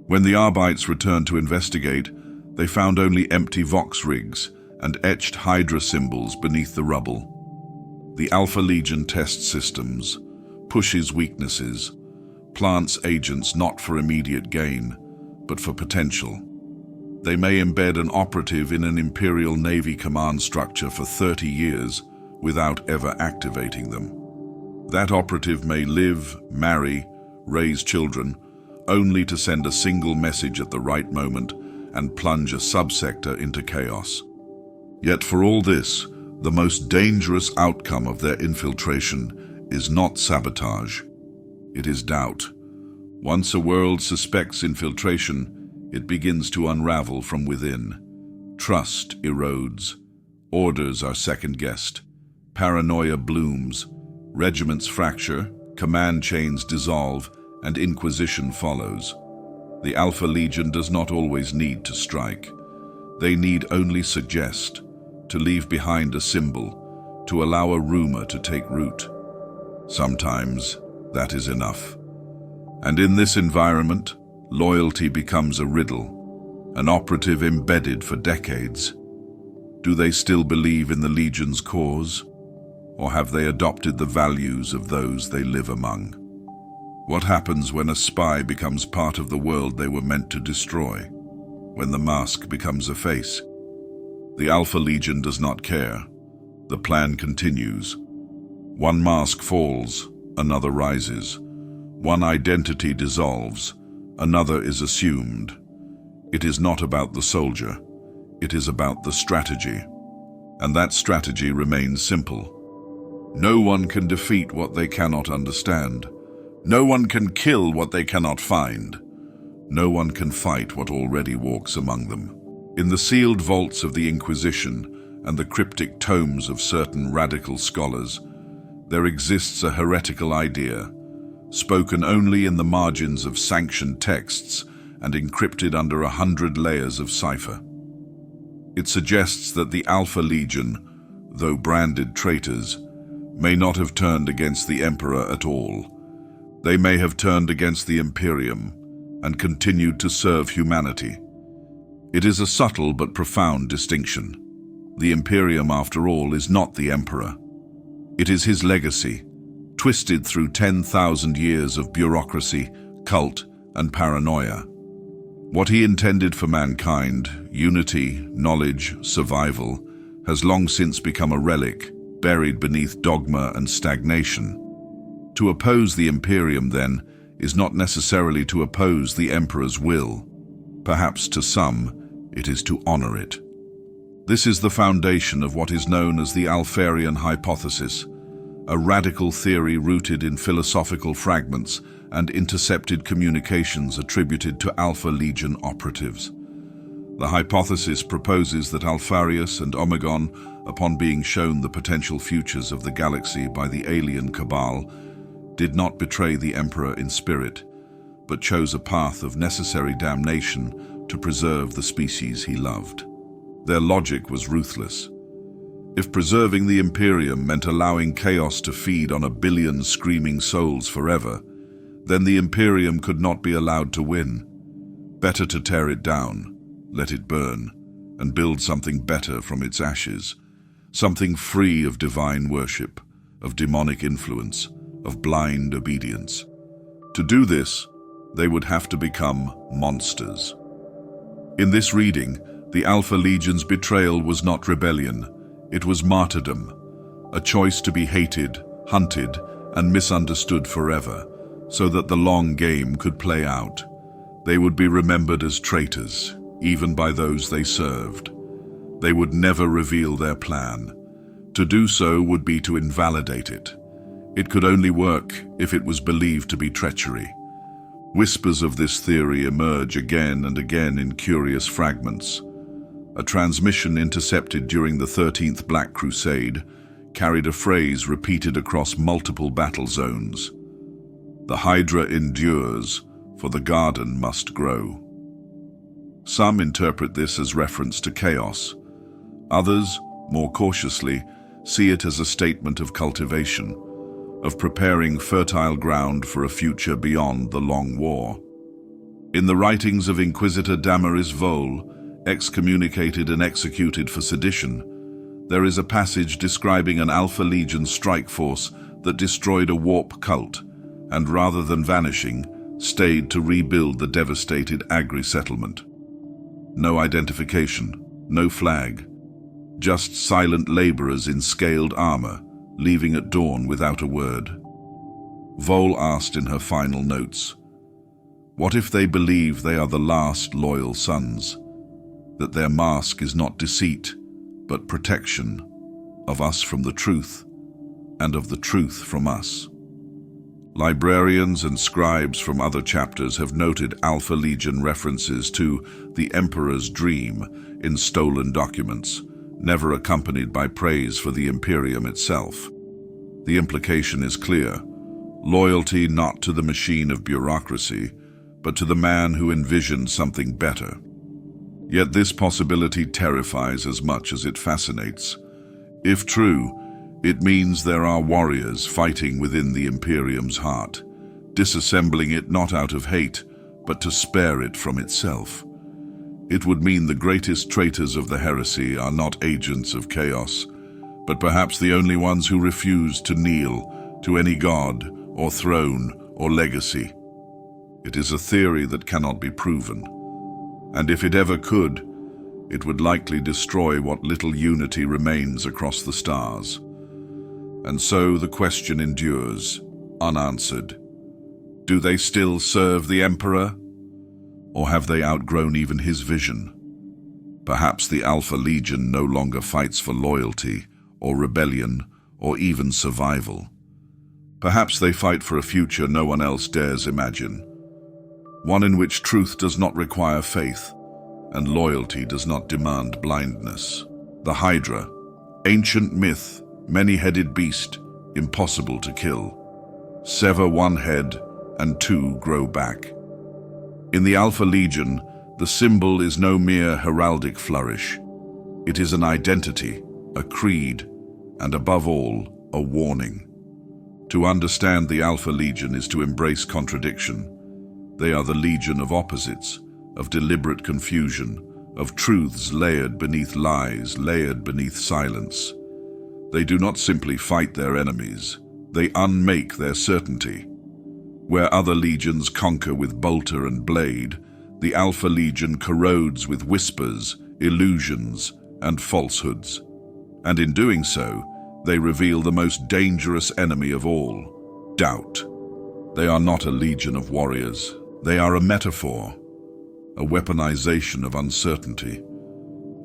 When the Arbites returned to investigate, they found only empty Vox rigs and etched Hydra symbols beneath the rubble. The Alpha Legion tests systems, pushes weaknesses, plants agents not for immediate gain, but for potential. They may embed an operative in an Imperial Navy command structure for 30 years without ever activating them. That operative may live, marry, raise children, only to send a single message at the right moment and plunge a subsector into chaos. Yet for all this, the most dangerous outcome of their infiltration is not sabotage. It is doubt. Once a world suspects infiltration, it begins to unravel from within. Trust erodes. Orders are second-guessed. Paranoia blooms. Regiments fracture, command chains dissolve, and inquisition follows. The Alpha Legion does not always need to strike. They need only suggest, to leave behind a symbol, to allow a rumor to take root. Sometimes that is enough. And in this environment, loyalty becomes a riddle, an operative embedded for decades. Do they still believe in the Legion's cause? Or have they adopted the values of those they live among? What happens when a spy becomes part of the world they were meant to destroy? When the mask becomes a face? The Alpha Legion does not care. The plan continues. One mask falls, another rises. One identity dissolves, another is assumed. It is not about the soldier. It is about the strategy. And that strategy remains simple. No one can defeat what they cannot understand. No one can kill what they cannot find. No one can fight what already walks among them. In the sealed vaults of the Inquisition and the cryptic tomes of certain radical scholars, there exists a heretical idea, spoken only in the margins of sanctioned texts and encrypted under 100 layers of cipher. It suggests that the Alpha Legion, though branded traitors, may not have turned against the Emperor at all. They may have turned against the Imperium and continued to serve humanity. It is a subtle but profound distinction. The Imperium, after all, is not the Emperor. It is his legacy, twisted through 10,000 years of bureaucracy, cult, and paranoia. What he intended for mankind, unity, knowledge, survival, has long since become a relic, buried beneath dogma and stagnation. To oppose the Imperium, then, is not necessarily to oppose the Emperor's will. Perhaps to some, it is to honor it. This is the foundation of what is known as the Alpharian hypothesis, a radical theory rooted in philosophical fragments and intercepted communications attributed to Alpha Legion operatives. The hypothesis proposes that Alpharius and Omegon, upon being shown the potential futures of the galaxy by the alien Cabal, did not betray the Emperor in spirit, but chose a path of necessary damnation to preserve the species he loved. Their logic was ruthless. If preserving the Imperium meant allowing chaos to feed on 1 billion screaming souls forever, then the Imperium could not be allowed to win. Better to tear it down, let it burn, and build something better from its ashes, something free of divine worship, of demonic influence, of blind obedience. To do this, they would have to become monsters. In this reading, the Alpha Legion's betrayal was not rebellion, it was martyrdom, a choice to be hated, hunted, and misunderstood forever, so that the long game could play out. They would be remembered as traitors, even by those they served. They would never reveal their plan. To do so would be to invalidate it. It could only work if it was believed to be treachery. Whispers of this theory emerge again and again in curious fragments. A transmission intercepted during the 13th Black Crusade carried a phrase repeated across multiple battle zones. The Hydra endures, for the garden must grow. Some interpret this as reference to chaos. Others, more cautiously, see it as a statement of cultivation, of preparing fertile ground for a future beyond the long war. In the writings of Inquisitor Damaris Vole, excommunicated and executed for sedition, there is a passage describing an Alpha Legion strike force that destroyed a warp cult, and rather than vanishing, stayed to rebuild the devastated Agri settlement. No identification, no flag. Just silent laborers in scaled armor, leaving at dawn without a word. Vol asked in her final notes, what if they believe they are the last loyal sons? That their mask is not deceit, but protection of us from the truth, and of the truth from us. Librarians and scribes from other chapters have noted Alpha Legion references to the Emperor's dream in stolen documents, never accompanied by praise for the Imperium itself. The implication is clear: loyalty not to the machine of bureaucracy, but to the man who envisioned something better. Yet this possibility terrifies as much as it fascinates. If true, it means there are warriors fighting within the Imperium's heart, disassembling it not out of hate, but to spare it from itself. It would mean the greatest traitors of the heresy are not agents of chaos, but perhaps the only ones who refuse to kneel to any god or throne or legacy. It is a theory that cannot be proven, and if it ever could, it would likely destroy what little unity remains across the stars. And so the question endures, unanswered. Do they still serve the Emperor? Or have they outgrown even his vision? Perhaps the Alpha Legion no longer fights for loyalty, or rebellion, or even survival. Perhaps they fight for a future no one else dares imagine. One in which truth does not require faith, and loyalty does not demand blindness. The Hydra, ancient myth, many-headed beast, impossible to kill. Sever one head, and two grow back. In the Alpha Legion, the symbol is no mere heraldic flourish. It is an identity, a creed, and above all, a warning. To understand the Alpha Legion is to embrace contradiction. They are the legion of opposites, of deliberate confusion, of truths layered beneath lies, layered beneath silence. They do not simply fight their enemies, they unmake their certainty. Where other legions conquer with bolter and blade, the Alpha Legion corrodes with whispers, illusions, and falsehoods. And in doing so, they reveal the most dangerous enemy of all, doubt. They are not a legion of warriors. They are a metaphor, a weaponization of uncertainty.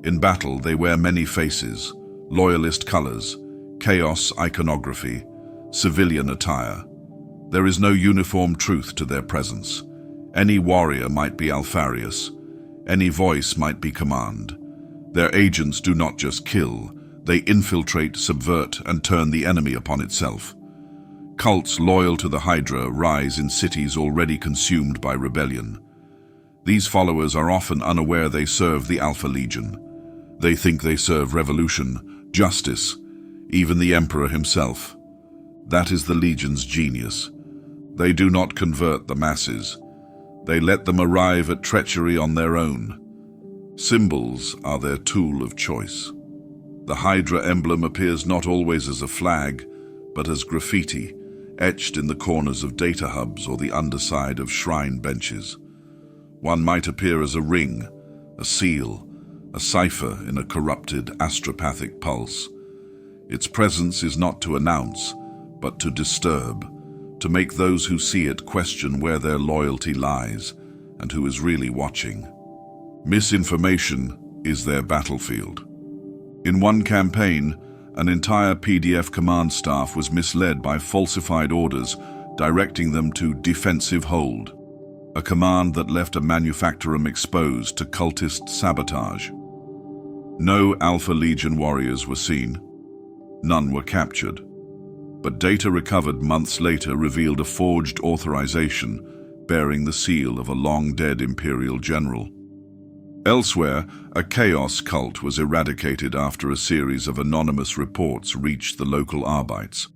In battle, they wear many faces, loyalist colors, chaos iconography, civilian attire. There is no uniform truth to their presence. Any warrior might be Alpharius. Any voice might be command. Their agents do not just kill, they infiltrate, subvert, and turn the enemy upon itself. Cults loyal to the Hydra rise in cities already consumed by rebellion. These followers are often unaware they serve the Alpha Legion. They think they serve revolution, justice, even the Emperor himself. That is the Legion's genius. They do not convert the masses. They let them arrive at treachery on their own. Symbols are their tool of choice. The Hydra emblem appears not always as a flag, but as graffiti, etched in the corners of data hubs or the underside of shrine benches. One might appear as a ring, a seal, a cipher in a corrupted astropathic pulse. Its presence is not to announce, but to disturb, to make those who see it question where their loyalty lies and who is really watching. Misinformation is their battlefield. In one campaign, an entire PDF command staff was misled by falsified orders directing them to defensive hold, a command that left a manufactorum exposed to cultist sabotage. No Alpha Legion warriors were seen. None were captured. But data recovered months later revealed a forged authorization bearing the seal of a long-dead Imperial general. Elsewhere, a chaos cult was eradicated after a series of anonymous reports reached the local Arbites.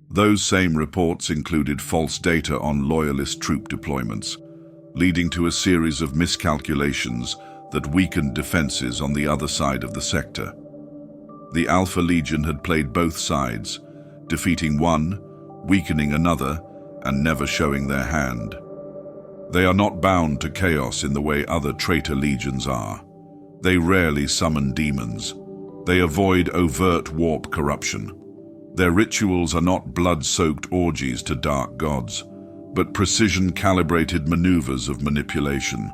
Those same reports included false data on loyalist troop deployments, leading to a series of miscalculations that weakened defenses on the other side of the sector. The Alpha Legion had played both sides, defeating one, weakening another, and never showing their hand. They are not bound to chaos in the way other traitor legions are. They rarely summon demons. They avoid overt warp corruption. Their rituals are not blood-soaked orgies to dark gods, but precision-calibrated maneuvers of manipulation.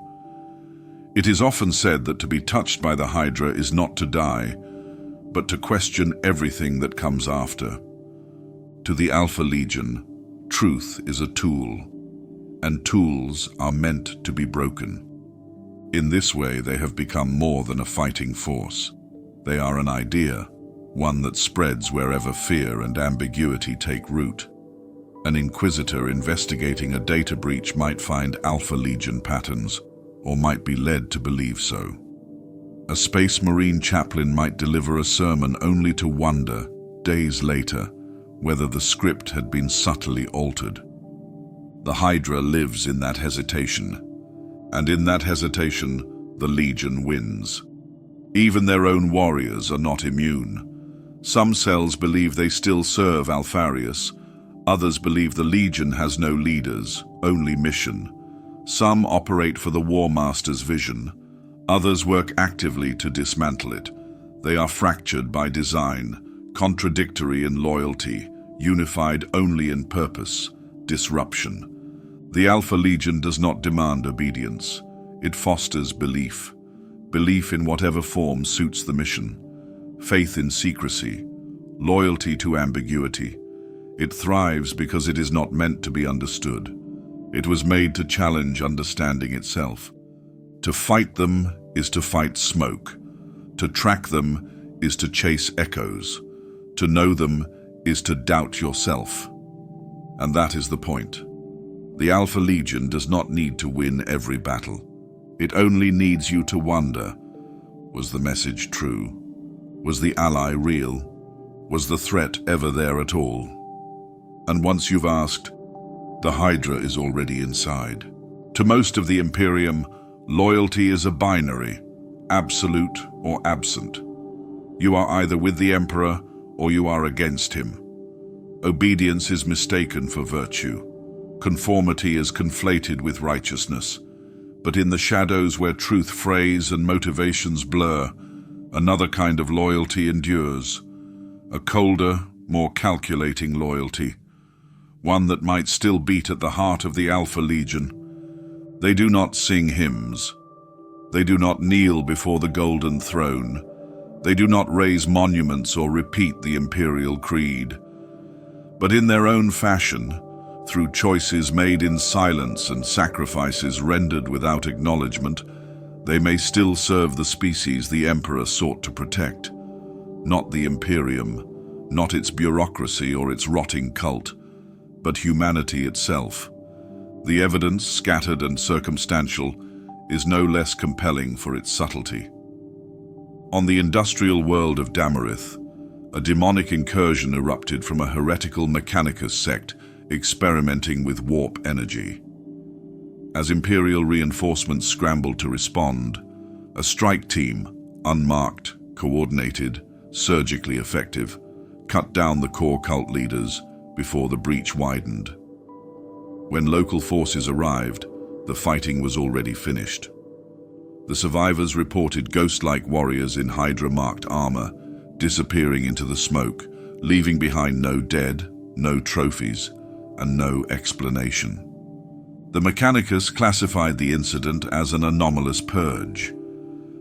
It is often said that to be touched by the Hydra is not to die, but to question everything that comes after. To the Alpha Legion, truth is a tool, and tools are meant to be broken. In this way, they have become more than a fighting force. They are an idea, one that spreads wherever fear and ambiguity take root. An inquisitor investigating a data breach might find Alpha Legion patterns, or might be led to believe so. A Space Marine chaplain might deliver a sermon only to wonder, days later, whether the script had been subtly altered. The Hydra lives in that hesitation, and in that hesitation, the Legion wins. Even their own warriors are not immune. Some cells believe they still serve Alpharius, others believe the Legion has no leaders, only mission. Some operate for the War Master's vision, others work actively to dismantle it. They are fractured by design, contradictory in loyalty, unified only in purpose, disruption. The Alpha Legion does not demand obedience. It fosters belief. Belief in whatever form suits the mission. Faith in secrecy. Loyalty to ambiguity. It thrives because it is not meant to be understood. It was made to challenge understanding itself. To fight them is to fight smoke. To track them is to chase echoes. To know them is to doubt yourself. And that is the point. The Alpha Legion does not need to win every battle. It only needs you to wonder, was the message true? Was the ally real? Was the threat ever there at all? And once you've asked, the Hydra is already inside. To most of the Imperium, loyalty is a binary, absolute or absent. You are either with the Emperor or you are against him. Obedience is mistaken for virtue. Conformity is conflated with righteousness. But in the shadows where truth frays and motivations blur, another kind of loyalty endures. A colder, more calculating loyalty. One that might still beat at the heart of the Alpha Legion. They do not sing hymns. They do not kneel before the Golden Throne. They do not raise monuments or repeat the Imperial Creed. But in their own fashion, through choices made in silence and sacrifices rendered without acknowledgement, they may still serve the species the Emperor sought to protect. Not the Imperium, not its bureaucracy or its rotting cult, but humanity itself. The evidence, scattered and circumstantial, is no less compelling for its subtlety. On the industrial world of Damarith, a demonic incursion erupted from a heretical Mechanicus sect experimenting with warp energy. As Imperial reinforcements scrambled to respond, a strike team, unmarked, coordinated, surgically effective, cut down the core cult leaders before the breach widened. When local forces arrived, the fighting was already finished. The survivors reported ghost-like warriors in Hydra-marked armor disappearing into the smoke, leaving behind no dead, no trophies, and no explanation. The Mechanicus classified the incident as an anomalous purge,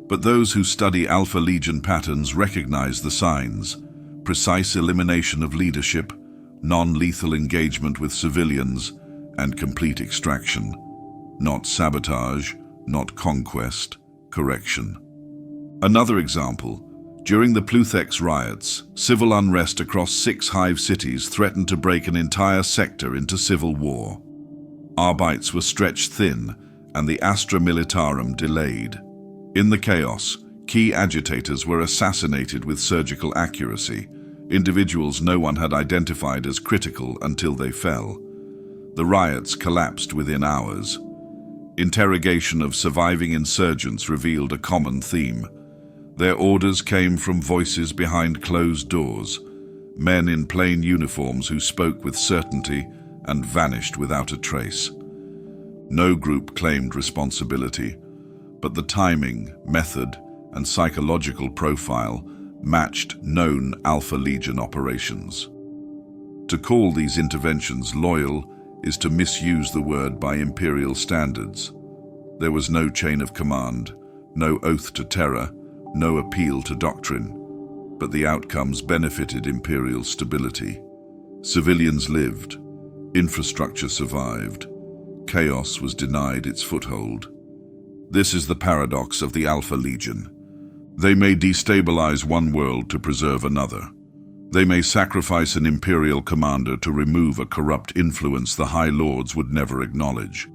but those who study Alpha Legion patterns recognize the signs: precise elimination of leadership, non-lethal engagement with civilians, and complete extraction. Not sabotage, not conquest, correction. Another example: during the Pluthex riots, civil unrest across 6 hive cities threatened to break an entire sector into civil war. Arbites were stretched thin, and the Astra Militarum delayed. In the chaos, key agitators were assassinated with surgical accuracy, individuals no one had identified as critical until they fell. The riots collapsed within hours. Interrogation of surviving insurgents revealed a common theme. Their orders came from voices behind closed doors, men in plain uniforms who spoke with certainty and vanished without a trace. No group claimed responsibility, but the timing, method, and psychological profile matched known Alpha Legion operations. To call these interventions loyal is to misuse the word by Imperial standards. There was no chain of command, no oath to terror, no appeal to doctrine, but the outcomes benefited Imperial stability. Civilians lived, infrastructure survived, chaos was denied its foothold. This is the paradox of the Alpha Legion. They may destabilize one world to preserve another. They may sacrifice an Imperial commander to remove a corrupt influence the High Lords would never acknowledge.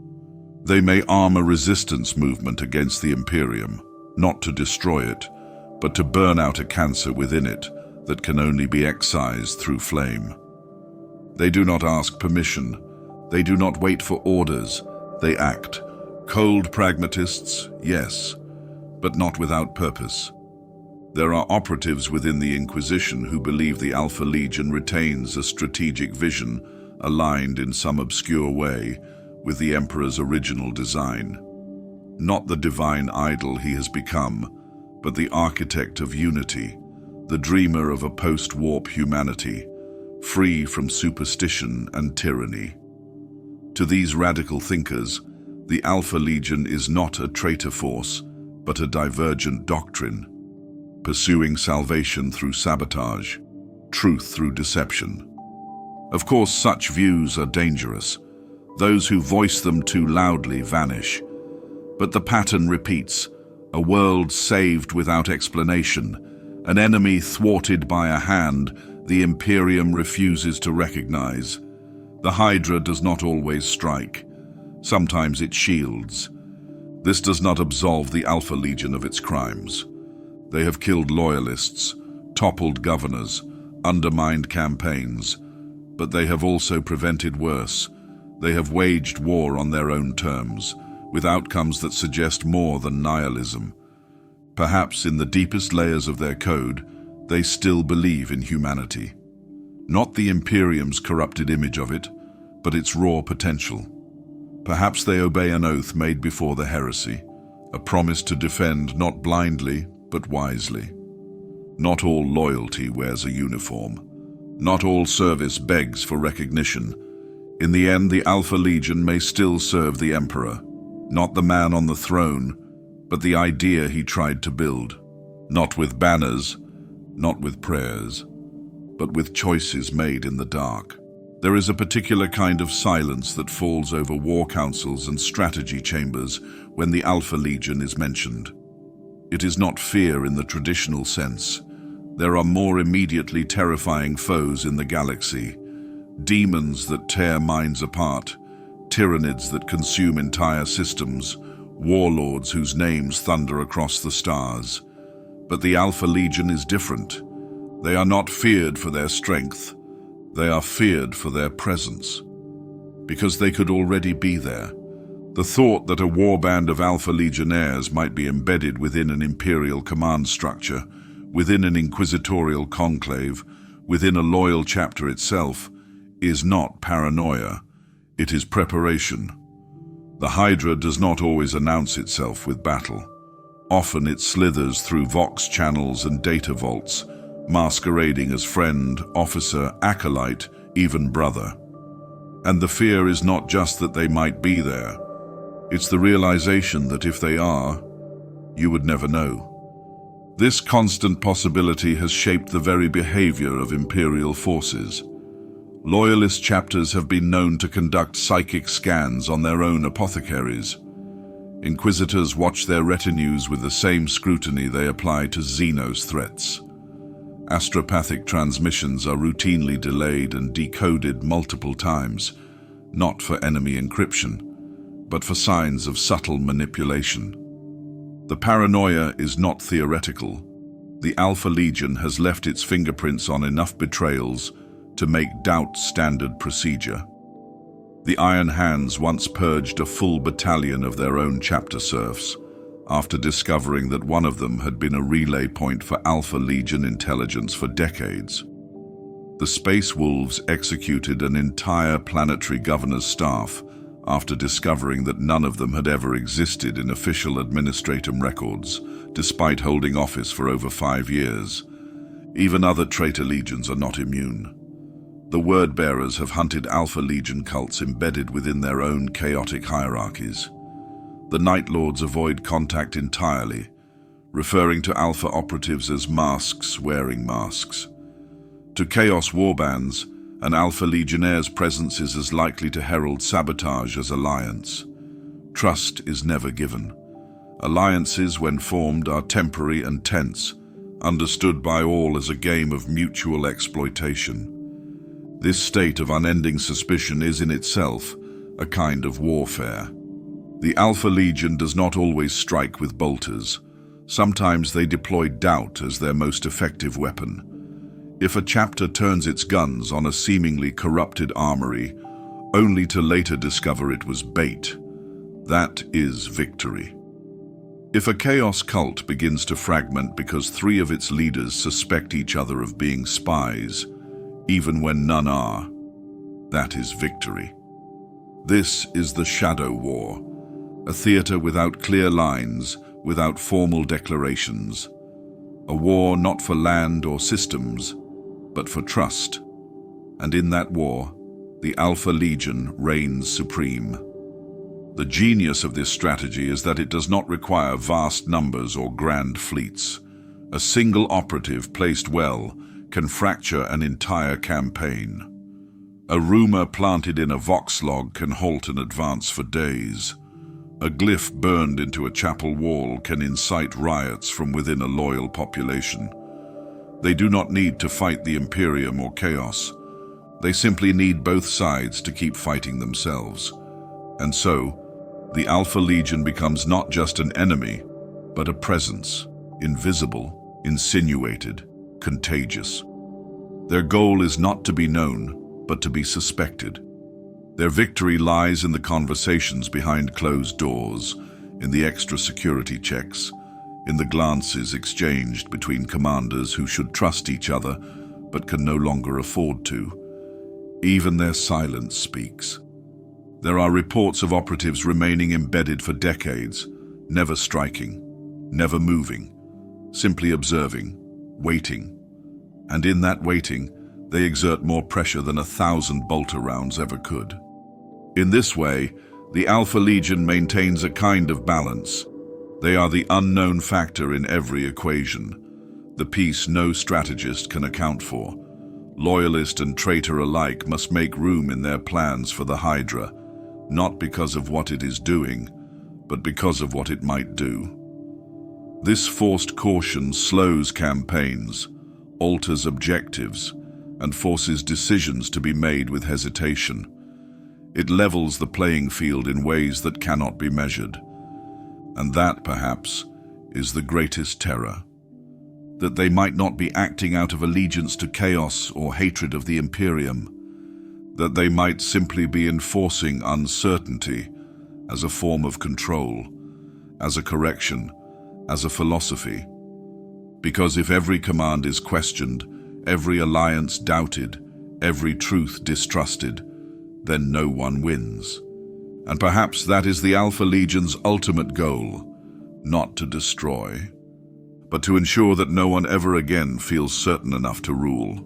They may arm a resistance movement against the Imperium, not to destroy it, but to burn out a cancer within it that can only be excised through flame. They do not ask permission. They do not wait for orders. They act. Cold pragmatists, yes, but not without purpose. There are operatives within the Inquisition who believe the Alpha Legion retains a strategic vision aligned in some obscure way with the Emperor's original design. Not the divine idol he has become, but the architect of unity, the dreamer of a post-warp humanity, free from superstition and tyranny. To these radical thinkers, the Alpha Legion is not a traitor force, but a divergent doctrine, pursuing salvation through sabotage, truth through deception. Of course, such views are dangerous. Those who voice them too loudly vanish. But the pattern repeats: a world saved without explanation, an enemy thwarted by a hand the Imperium refuses to recognize. The Hydra does not always strike. Sometimes it shields. This does not absolve the Alpha Legion of its crimes. They have killed loyalists, toppled governors, undermined campaigns, but they have also prevented worse. They have waged war on their own terms, with outcomes that suggest more than nihilism. Perhaps in the deepest layers of their code, they still believe in humanity. Not the Imperium's corrupted image of it, but its raw potential. Perhaps they obey an oath made before the heresy, a promise to defend not blindly, but wisely. Not all loyalty wears a uniform. Not all service begs for recognition. In the end, the Alpha Legion may still serve the Emperor, not the man on the throne, but the idea he tried to build. Not with banners, not with prayers, but with choices made in the dark. There is a particular kind of silence that falls over war councils and strategy chambers when the Alpha Legion is mentioned. It is not fear in the traditional sense. There are more immediately terrifying foes in the galaxy. Demons that tear minds apart, tyrannids that consume entire systems, warlords whose names thunder across the stars. But the Alpha Legion is different. They are not feared for their strength. They are feared for their presence, because they could already be there. The thought that a warband of Alpha Legionnaires might be embedded within an Imperial command structure, within an inquisitorial conclave, within a loyal chapter itself, is not paranoia. It is preparation. The Hydra does not always announce itself with battle. Often it slithers through Vox channels and data vaults, masquerading as friend, officer, acolyte, even brother. And the fear is not just that they might be there. It's the realization that if they are, you would never know. This constant possibility has shaped the very behavior of Imperial forces. Loyalist chapters have been known to conduct psychic scans on their own apothecaries. Inquisitors watch their retinues with the same scrutiny they apply to Xenos threats. Astropathic transmissions are routinely delayed and decoded multiple times, not for enemy encryption, but for signs of subtle manipulation. The paranoia is not theoretical. The Alpha Legion has left its fingerprints on enough betrayals to make doubt standard procedure. The Iron Hands once purged a full battalion of their own chapter serfs, after discovering that one of them had been a relay point for Alpha Legion intelligence for decades. The Space Wolves executed an entire planetary governor's staff after discovering that none of them had ever existed in official administratum records, despite holding office for over 5 years. Even other traitor legions are not immune. The word-bearers have hunted Alpha Legion cults embedded within their own chaotic hierarchies. The Night Lords avoid contact entirely, referring to Alpha operatives as masks wearing masks. To Chaos warbands, an Alpha Legionnaire's presence is as likely to herald sabotage as alliance. Trust is never given. Alliances, when formed, are temporary and tense, understood by all as a game of mutual exploitation. This state of unending suspicion is in itself a kind of warfare. The Alpha Legion does not always strike with bolters. Sometimes they deploy doubt as their most effective weapon. If a chapter turns its guns on a seemingly corrupted armory, only to later discover it was bait, that is victory. If a chaos cult begins to fragment because 3 of its leaders suspect each other of being spies, even when none are, that is victory. This is the Shadow War, a theater without clear lines, without formal declarations. A war not for land or systems, but for trust. And in that war, the Alpha Legion reigns supreme. The genius of this strategy is that it does not require vast numbers or grand fleets. A single operative placed well can fracture an entire campaign. A rumor planted in a vox log can halt an advance for days. A glyph burned into a chapel wall can incite riots from within a loyal population. They do not need to fight the Imperium or Chaos. They simply need both sides to keep fighting themselves. And so, the Alpha Legion becomes not just an enemy, but a presence, invisible, insinuated, contagious. Their goal is not to be known, but to be suspected. Their victory lies in the conversations behind closed doors, in the extra security checks, in the glances exchanged between commanders who should trust each other, but can no longer afford to. Even their silence speaks. There are reports of operatives remaining embedded for decades, never striking, never moving, simply observing, waiting. And in that waiting, they exert more pressure than 1,000 bolter rounds ever could. In this way, the Alpha Legion maintains a kind of balance. They are the unknown factor in every equation, the piece no strategist can account for. Loyalist and traitor alike must make room in their plans for the Hydra, not because of what it is doing, but because of what it might do. This forced caution slows campaigns, alters objectives, and forces decisions to be made with hesitation. It levels the playing field in ways that cannot be measured. And that, perhaps, is the greatest terror. That they might not be acting out of allegiance to chaos or hatred of the Imperium. That they might simply be enforcing uncertainty as a form of control, as a correction, as a philosophy. Because if every command is questioned, every alliance doubted, every truth distrusted, then no one wins. And perhaps that is the Alpha Legion's ultimate goal, not to destroy, but to ensure that no one ever again feels certain enough to rule.